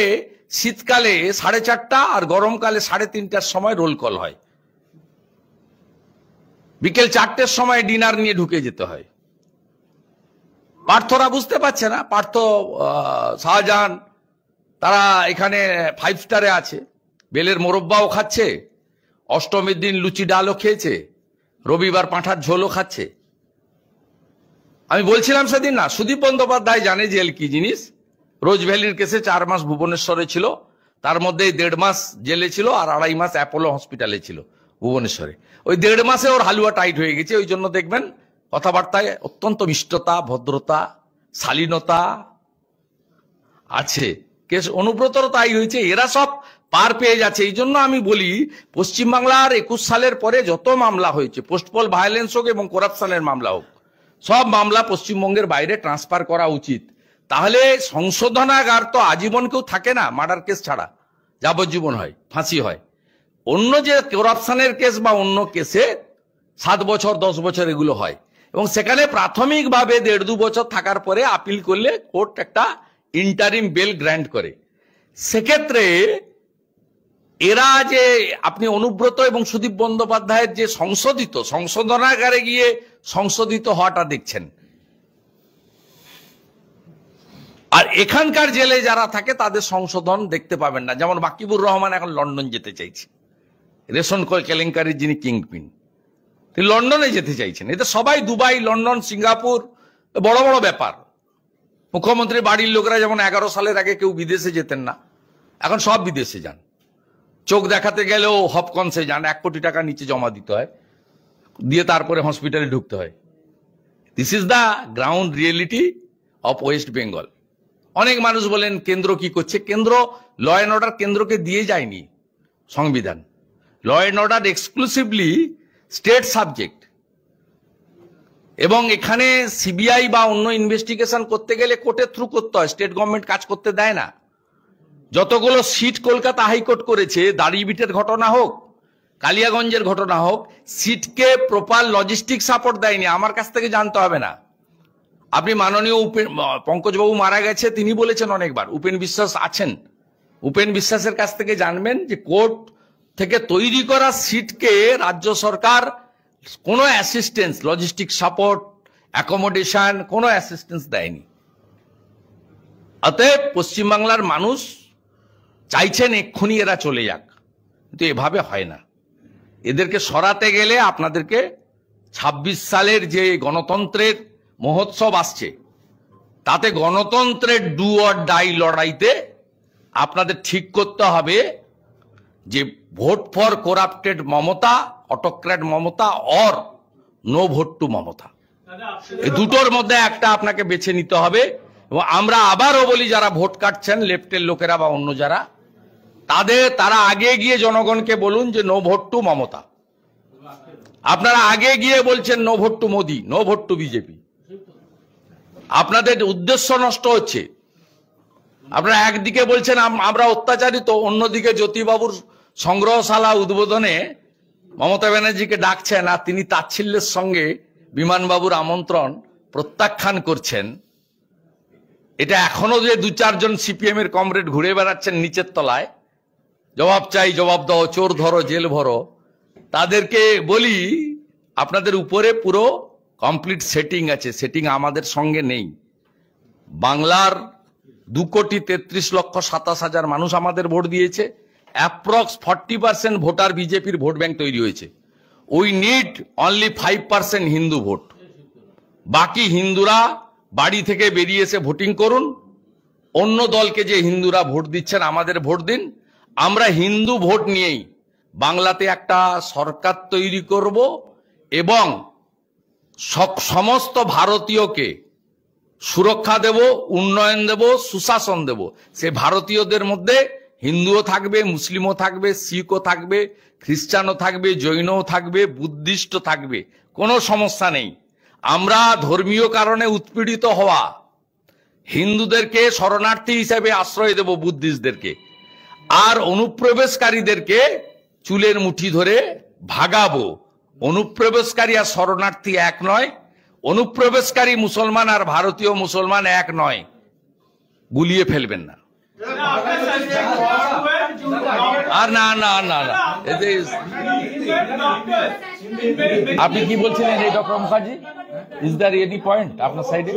শীতকালে 4:30 আর গরমকালে 3:30টার সময় রোল কল হয়। বিকেল 4টের সময় ডিনার নিয়ে ঢুকে যেতে হয়। পার্থরা বুঝতে পারছে না, পার্থ, শাহজাহান, তারা এখানে 5 স্টারে আছে, বেলের মোরব্বাও খাচ্ছে, অষ্টমীর দিন লুচি ডালও খেয়েছে, রবিবার পাঁঠার ঝোলও খাচ্ছে। আমি বলছিলাম সেদিন না, সুদীপ বন্দ্যোপাধ্যায় জানে জেল কি জিনিস। রোজ ভ্যালির কেসে 4 মাস ভুবনেশ্বরে ছিল, তার মধ্যে 1.5 মাস জেলে ছিল আর 2.5 মাস অ্যাপোলো হসপিটালে ছিল ভুবনেশ্বরে। ওই 1.5 মাসে ওর হালুয়া টাইট হয়ে গেছে। ওই জন্য দেখবেন কথাবার্তায় অত্যন্ত মিষ্টতা, ভদ্রতা, শালীনতা আছে। কেস অনুব্রতরও তাই হয়েছে। এরা সব পার পেয়ে যাচ্ছে। এই জন্য আমি বলি, পশ্চিমবাংলার 21 সালের পরে যত মামলা হয়েছে, পোস্টপল ভায়োলেন্স হোক এবং করাপশনের মামলা হোক, সব মামলা পশ্চিমবঙ্গের বাইরে ট্রান্সফার করা উচিত। তাহলে সংশোধনাগার তো আজীবন কেউ থাকে না, মার্ডার কেস ছাড়া যাবজ্জীবন হয়, ফাঁসি হয়। অন্য যে করাপশনের কেস বা অন্য কেসে 7 বছর 10 বছর এগুলো হয়, এবং সেখানে প্রাথমিকভাবে 1.5-2 বছর থাকার পরে আপিল করলে কোর্ট একটা ইন্টারিম বেল গ্র্যান্ট করে। সেক্ষেত্রে এরা যে আপনি অনুব্রত এবং সুদীপ বন্দ্যোপাধ্যায়ের যে সংশোধনাগারে গিয়ে সংশোধিত হওয়াটা দেখছেন, আর এখানকার জেলে যারা থাকে তাদের সংশোধন দেখতে পাবেন না। যেমন বাকিবুর রহমান এখন লন্ডন যেতে চাইছে, রেশন কেলেঙ্কারির যিনি কিংপিন, তিনি লন্ডনে যেতে চাইছেন। এতে সবাই দুবাই, লন্ডন, সিঙ্গাপুর, বড় বড় ব্যাপার। মুখ্যমন্ত্রীর বাড়ির লোকেরা যেমন 11 সালের আগে কেউ বিদেশে যেতেন না, এখন সব বিদেশে যান। চোখ দেখাতে গেলেও হপকনসে যান, 1 কোটি টাকা নিচে জমা দিতে হয়, দিয়ে তারপরে হসপিটালে ঢুকতে হয়। This is the ground reality of West Bengal. অনেক মানুষ বলেন কেন্দ্র কি করছে? কেন্দ্র ল অ্যান্ড অর্ডার কেন্দ্রকে দিয়ে যায়নি সংবিধান। Law and order exclusively state subject, এবং এখানে সিবিআই বা অন্য ইনভেস্টিগেশন করতে গেলে কোর্টের থ্রু করতে হয়, স্টেট গভর্নমেন্ট কাজ করতে দেয় না। যতগুলো সিট কলকাতা হাইকোর্ট করেছে, দাড়িবিটের ঘটনা হোক, কালিয়াগঞ্জের ঘটনা হোক, সিটকে প্রপার লজিস্টিক সাপোর্ট দেয়নি। আমার কাছ থেকে জানতে হবে না। আপনি মাননীয় পঙ্কজবাবু মারা গেছে, তিনি বলেছেন অনেকবার, উপেন বিশ্বাস আছেন, উপেন বিশ্বাসের কাছ থেকে জানবেন যে কোর্ট থেকে তৈরি করা সিটকে রাজ্য সরকার কোনো অ্যাসিস্ট্যান্স, লজিস্টিক সাপোর্ট, অ্যাকোমোডেশন, কোনো অ্যাসিস্ট্যান্স দেয়নি। অতএব পশ্চিমবাংলার মানুষ চাইছেন এক্ষুনি এরা চলে যাক, কিন্তু এভাবে হয় না। এদেরকে সরাতে গেলে আপনাদেরকে 26 সালের যে গণতন্ত্রের মহোৎসব আসছে, তাতে গণতন্ত্রের ডু অর ডাই লড়াইতে আপনাদের ঠিক করতে হবে যে vote for corrupted Mamata, autocrat Mamata, or no vote to Mamata. এই দুটোর মধ্যে একটা আপনাকে বেছে নিতে হবে। এবং আমরা আবারও বলি, যারা ভোট কাটছেন, লেফটের লোকেরা বা অন্য যারা, তারা আগে গিয়ে জনগণকে বলুন যে নো ভোট টু মমতা। আপনারা আগে গিয়ে বলছেন no vote to Modi, no vote to BJP. আপনাদের উদ্দেশ্য নষ্ট হচ্ছে। আপনারা একদিকে বলছেন আমরা অত্যাচারিত, অন্যদিকে জ্যোতিবাবুর সংগ্রহশালা উদ্বোধনে মমতা ব্যানার্জিকে ডাকছেন, আর তিনি তাচ্ছিল্যের সঙ্গে বিমানবাবুর আমন্ত্রণ প্রত্যাখ্যান করছেন। এটা এখনো যে 2-4 জন সিপিএম এর কমরেড ঘুরে বেড়াচ্ছেন নিচের তলায়, জবাব চাই, জবাব দাও, চোর ধরো, জেল ভরো, তাদেরকে বলি আপনাদের উপরে পুরো কমপ্লিট সেটিং আছে। সেটিং আমাদের সঙ্গে নেই। বাংলার 2,33,27,000 মানুষ আমাদের ভোট দিয়েছে। অ্যাপ্রক্স 40% ভোটার বিজেপির ভোট ব্যাংক তৈরি হয়েছে। We need only 5% Hindu vote. বাকি হিন্দুরা বাড়ি থেকে বেরিয়ে এসে ভোটিং করুন। অন্য দলকে যে হিন্দুরা ভোট দিচ্ছেন, আমাদের ভোট দিন। আমরা হিন্দু ভোট নিয়েই বাংলাতে একটা সরকার তৈরি করব এবং সমস্ত ভারতীয়কে সুরক্ষা দেব, উন্নয়ন দেব, সুশাসন দেব। সে ভারতীয়দের মধ্যে হিন্দুও থাকবে, মুসলিমও থাকবে, শিখও থাকবে, খ্রিস্টানও থাকবে, জৈনও থাকবে, বুদ্ধিস্টও থাকবে, কোনো সমস্যা নেই। আমরা ধর্মীয় কারণে উৎপীড়িত হওয়া হিন্দুদেরকে শরণার্থী হিসেবে আশ্রয় দেব, বুদ্ধিস্টদেরকে, আর অনুপ্রবেশকারীদেরকে চুলের মুঠি ধরে ভাগাবো। অনুপ্রবেশকারী আর শরণার্থী এক নয়। অনুপ্রবেশকারী মুসলমান আর ভারতীয় মুসলমান এক নয়। গুলিয়ে ফেলবেন না। আর না না না না, আপনি কি বলছিলেন এই doctor Mukherjee? Is there any point আপনার সাইডে?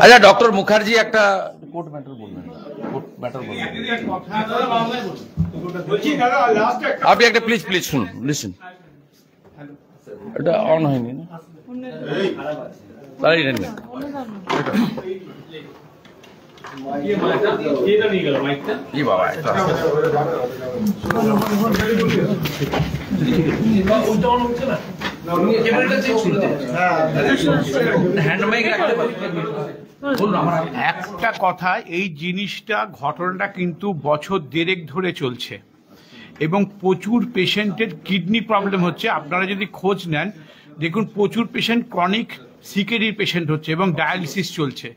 আচ্ছা ডক্টর মুখার্জি একটা কোর্ট ম্যাটার বলবেন, আপনি একটা প্লিজ শুনুন, লিসেন। এটা অন হয়নি না, তাই নেন কি বাবা, একটা কথা, এই জিনিসটা ঘটনাটা কিন্তু বছর দেড়েক ধরে চলছে এবং প্রচুর পেশেন্টের কিডনি প্রবলেম হচ্ছে। আপনারা যদি খোঁজ নেন দেখুন প্রচুর পেশেন্ট ক্রনিক সিকেডির পেশেন্ট হচ্ছে এবং ডায়ালিসিস চলছে,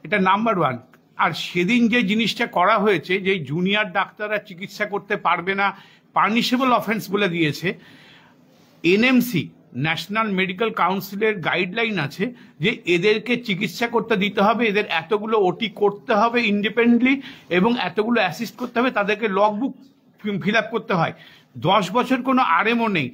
এটা নাম্বার ওয়ান। আর সেদিন যে জিনিসটা করা হয়েছে, যে জুনিয়র ডাক্তাররা চিকিৎসা করতে পারবে না, পানিশেবল অফেন্স বলে দিয়েছে। এনএমসি ন্যাশনাল মেডিকেল কাউন্সিলের গাইডলাইন আছে যে এদেরকে চিকিৎসা করতে দিতে হবে, এদের এতগুলো ওটি করতে হবে ইন্ডিপেন্ডেন্টলি এবং এতগুলো অ্যাসিস্ট করতে হবে, তাদেরকে লগবুক ফিল আপ করতে হয়। 10 বছর কোনো আরএমও নেই।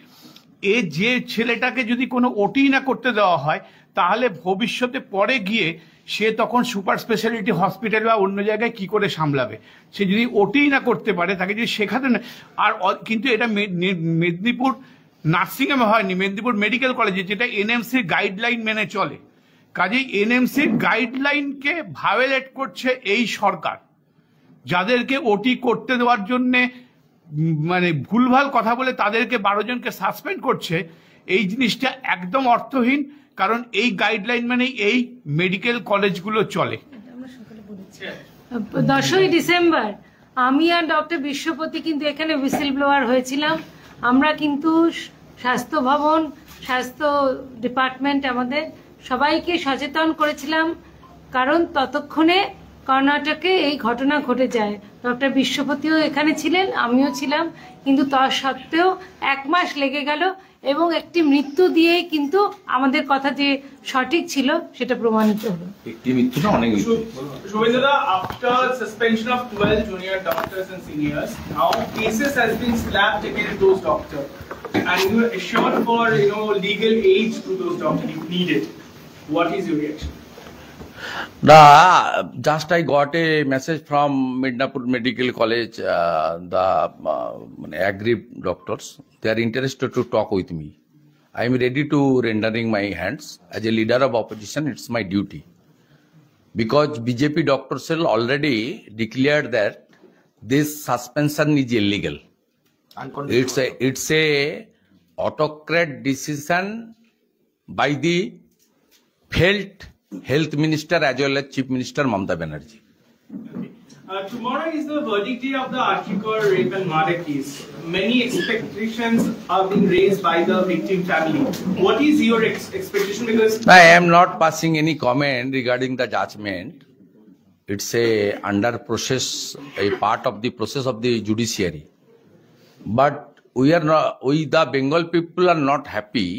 যে ছেলেটাকে যদি কোনো ওটি না করতে দেওয়া হয় তাহলে ভবিষ্যতে পরে গিয়ে সে তখন সুপার স্পেশালিটি হসপিটাল বা অন্য জায়গায় কি করে সামলাবে? সে যদি ওটি না করতে পারে, তাকে যদি শেখাতে না। আর কিন্তু এটা মেদিনীপুর নার্সিংহোমে হয়নি, মেদিনীপুর মেডিকেল কলেজে, যেটা এনএমসির গাইডলাইন মেনে চলে। কাজেই এনএমসির গাইডলাইনকে ভায়োলেট করছে এই সরকার, যাদেরকে ওটি করতে দেওয়ার জন্যে মানে ভুলভাল কথা বলে তাদেরকে 12 জনকে সাসপেন্ড করছে। এই জিনিসটা একদম অর্থহীন, কারণ এই গাইডলাইন মানে এই মেডিকেল কলেজগুলো চলে। 10ই ডিসেম্বর আমি আর ডক্টর বিশ্বপতি কিন্তু এখানে হুইসেল ব্লোয়ার হয়েছিলাম। আমরা কিন্তু স্বাস্থ্য ভবন, স্বাস্থ্য ডিপার্টমেন্ট আমাদের সবাইকে সচেতন করেছিলাম, কারণ ততক্ষণে কর্ণাটকে এই ঘটনা ঘটে যায়। ডক্টর বিশ্বপতিও এখানে ছিলেন, আমিও ছিলাম, কিন্তু তা সত্ত্বেও 1 মাস লেগে গেল এবং একটি মৃত্যু দিয়ে কিন্তু আমাদের কথা যে সঠিক ছিল সেটা প্রমাণিত হলো। একটি মৃত্যু না, অনেক মৃত্যু। Shobhendra, after suspension of 12 junior doctors and seniors, now cases has been slapped against those doctors, and you are assured for legal aid to those doctors if needed. What is your reaction? Just I got a message from Midnapur Medical College, the aggrieved doctors. They are interested to talk with me. I am ready to rendering my hands. As a leader of opposition, it's my duty. Because BJP Dr. Cell already declared that this suspension is illegal. It's a autocrat decision by the failed Health Minister as well as Chief Minister Mamata Banerjee. Tomorrow is the verdict day of the Archikor rape and murder case. Many expectations are being raised by the victim family. What is your expectation? Because I am not passing any comment regarding the judgment. It's a under process, a part of the process of the judiciary. But we the Bengal people are not happy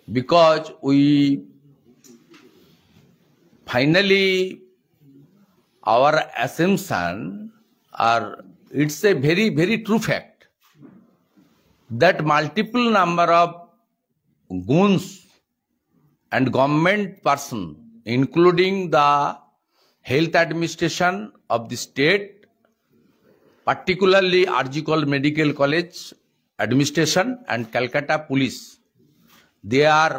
because we finally our assumption are, it's a very, very true fact that multiple number of goons and government person, including the health administration of the state, particularly Arjikol Medical College administration and Calcutta police, they are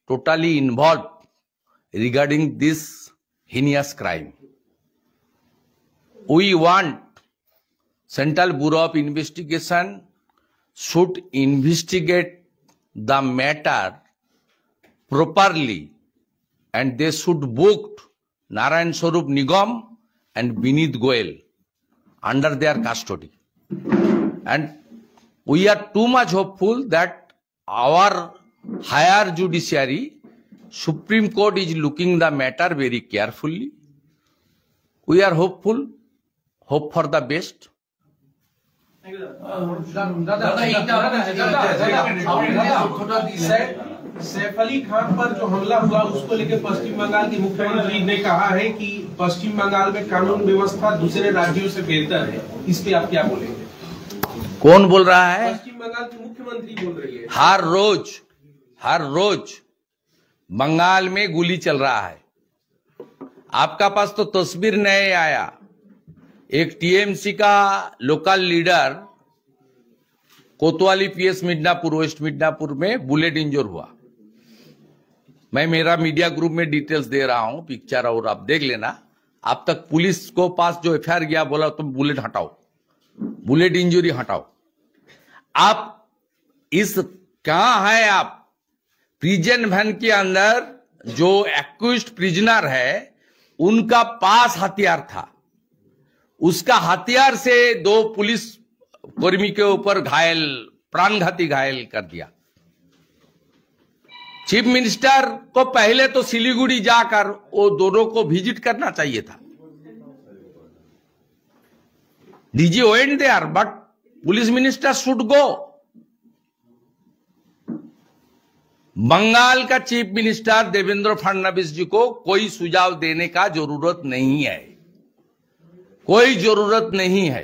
totally involved regarding this heinous crime. We want Central Bureau of Investigation should investigate the matter properly and they should book Narayan Swarup Nigam and Binit Goel under their custody. And we are too much hopeful that our higher judiciary, Supreme Court, is looking the matter very carefully. We are hopeful, hope for the best. Saif Ali Khan पर जो हमला हुआ उसको लेकर पश्चिम बंगाल के मुख्यमंत्री ने कहा है कि पश्चिम बंगाल में कानून व्यवस्था दूसरे राज्यों से बेहतर है, इस पे आप क्या बोलेंगे? कौन बोल रहा है? पश्चिम बंगाल की मुख्यमंत्री बोल रही है। हर रोज बंगाल में गोली चल रहा है। आपका पास तो तस्वीर नहीं आया, एक टीएमसी का लोकल लीडर कोतवाली पीएस मिदनापुर, वेस्ट मिदनापुर में बुलेट इंजर हुआ। मैं मेरा मीडिया ग्रुप में डिटेल्स दे रहा हूं, पिक्चर और आप देख लेना। अब तक पुलिस को पास जो एफआईआर गया, बोला तुम बुलेट हटाओ, बुलेट इंजरी हटाओ। आप इस कहां है? आप प्रिजन वैन के अंदर जो एक्यूज्ड प्रिजनर है उनका पास हथियार था, उसका हथियार से 2 पुलिस कर्मी के ऊपर घायल, प्राणघाती घायल कर दिया। चीफ मिनिस्टर को पहले तो सिलीगुड़ी जाकर वो दोनों को विजिट करना चाहिए था। DG went there, but police minister should go. Bengal का चीफ मिनिस्टर देवेंद्र फडणवीस जी को कोई सुझाव देने का जरूरत नहीं है, कोई जरूरत नहीं है।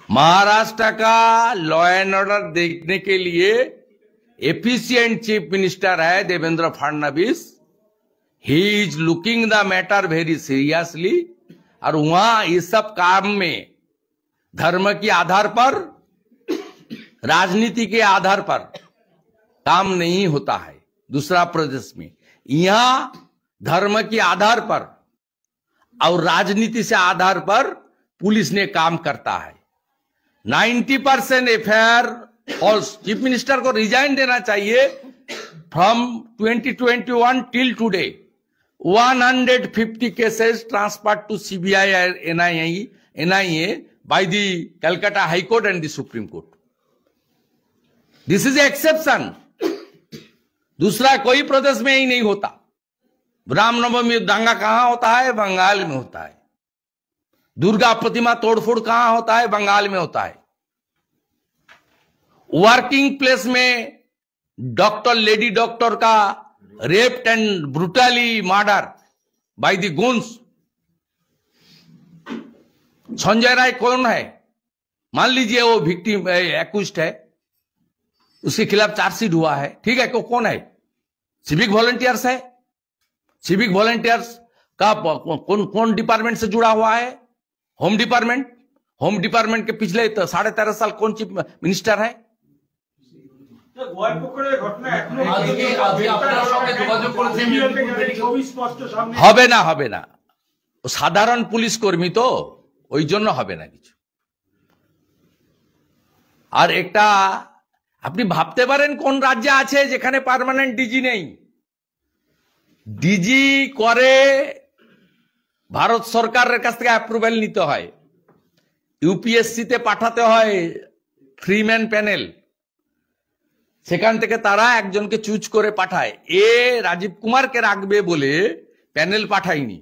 महाराष्ट्र का लॉ एंड ऑर्डर देखने के लिए एफिशिएंट चीफ मिनिस्टर है Devendra Fadnavis. He is looking the matter very seriously. और वहां इस सब काम में धर्म के आधार पर, राजनीति के आधार पर काम नहीं होता है। दूसरा प्रदेश में यहां धर्म के आधार पर और राजनीति से आधार पर पुलिस ने काम करता है। 90% एफआईआर और चीफ मिनिस्टर को रिजाइन देना चाहिए। From 2021 till today 150 cases transferred to CBI and NIA by the Calcutta High Court and the Supreme Court. This is an exception. दूसरा कोई प्रदेश में ही नहीं होता। रामनवमी दंगा कहां होता है? बंगाल में होता है। दुर्गा प्रतिमा तोड़फोड़ कहां होता है? बंगाल में होता है। वर्किंग प्लेस में डॉक्टर, लेडी डॉक्टर का raped and brutally murder by the goons. Sanjay Roy कौन है? मान लीजिए वो विक्टिम एक्यूज्ड है, उसके खिलाफ चार्जशीट हुआ है, ठीक है। कौन है? सिविक वॉलंटियर्स है। सिविक वॉलंटियर्स का कौन डिपार्टमेंट से जुड़ा हुआ है? Home department. होम डिपार्टमेंट के पिछले 13.5 साल कौन चीफ मिनिस्टर है? হবে না সাধারণ পুলিশ কর্মী তো, ওই জন্য হবে না কিছু। আর একটা আপনি ভাবতে পারেন কোন রাজ্যে আছে যেখানে পার্মানেন্ট ডিজি নেই? ডিজি করে ভারত সরকারের কাছ থেকে অ্যাপ্রুভ্যাল নিতে হয়, ইউপিএসসি তে পাঠাতে হয় থ্রি ম্যান প্যানেল, সেখান থেকে তারা একজনকে চুজ করে পাঠায়। রাজীব কুমারকে রাখবে বলে প্যানেল পাঠায়নি।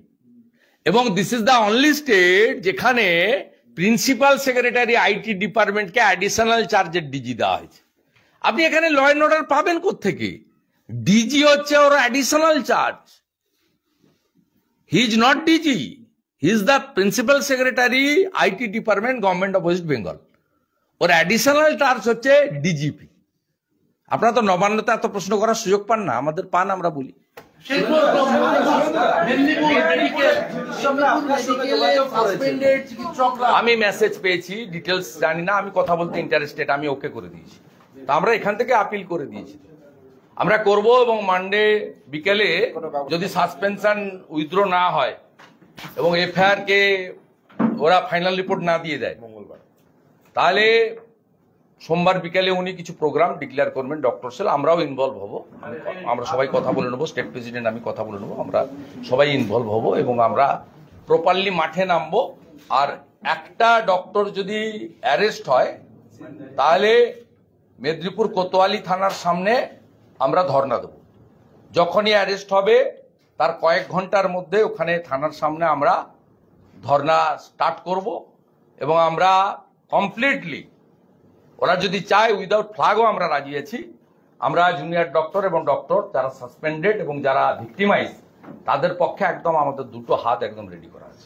এবং this is the only state যেখানে প্রিন্সিপাল সেক্রেটারি আইটি ডিপার্টমেন্টকে অ্যাডিশনাল চার্জের ডিজি দেওয়া হয়েছে। আপনি এখানে ল এন্ড অর্ডার পাবেন কোত্থেকে? ডিজি হচ্ছে ওর additional charge. He is not DG, he is the principal secretary IT department, government of West Bengal. ওর অ্যাডিশনাল চার্জ হচ্ছে ডিজিপি। আপনারা তো নবান্নতে এত প্রশ্ন করার সুযোগ পান না, আমাদের পান, আমরা বলি। আমি মেসেজ পেয়েছি, ডিটেলস জানি না, আমি কথা বলতে ইন্টারেস্টেড, আমি ওকে করে দিয়েছি। তা আমরা এখান থেকে আপিল করে দিয়েছি, আমরা করব। এবং মানডে বিকেলে যদি সাসপেনশন উইথড্র না হয় এবং এফআইআর কে ওরা ফাইনাল রিপোর্ট না দিয়ে দেয় মঙ্গলবার, তাহলে সোমবার বিকেলে উনি কিছু প্রোগ্রাম ডিক্লেয়ার করবেন ডক্টর সেল। আমরাও ইনভলভ হব, আমরা সবাই কথা বলে নেবো, স্টেট প্রেসিডেন্ট আমি কথা বলে নেবো, আমরা সবাই ইনভলভ হব এবং আমরা প্রপারলি মাঠে নামবো। আর একটা ডক্টর যদি অ্যারেস্ট হয় তাহলে মেদিনীপুর কোতোয়ালি থানার সামনে আমরা ধর্ণা দেব। যখনই অ্যারেস্ট হবে তার কয়েক ঘন্টার মধ্যে ওখানে থানার সামনে আমরা ধর্ণা স্টার্ট করব এবং আমরা কমপ্লিটলি, ওরা যদি চায় উইদাউট ফ্ল্যাগও আমরা রাজি আছি। আমরা জুনিয়র ডক্টর এবং ডক্টর যারা সাসপেন্ডেড এবং যারা ভিক্টিমাইজ তাদের পক্ষে একদম আমাদের দুটো হাত একদম রেডি করা আছে।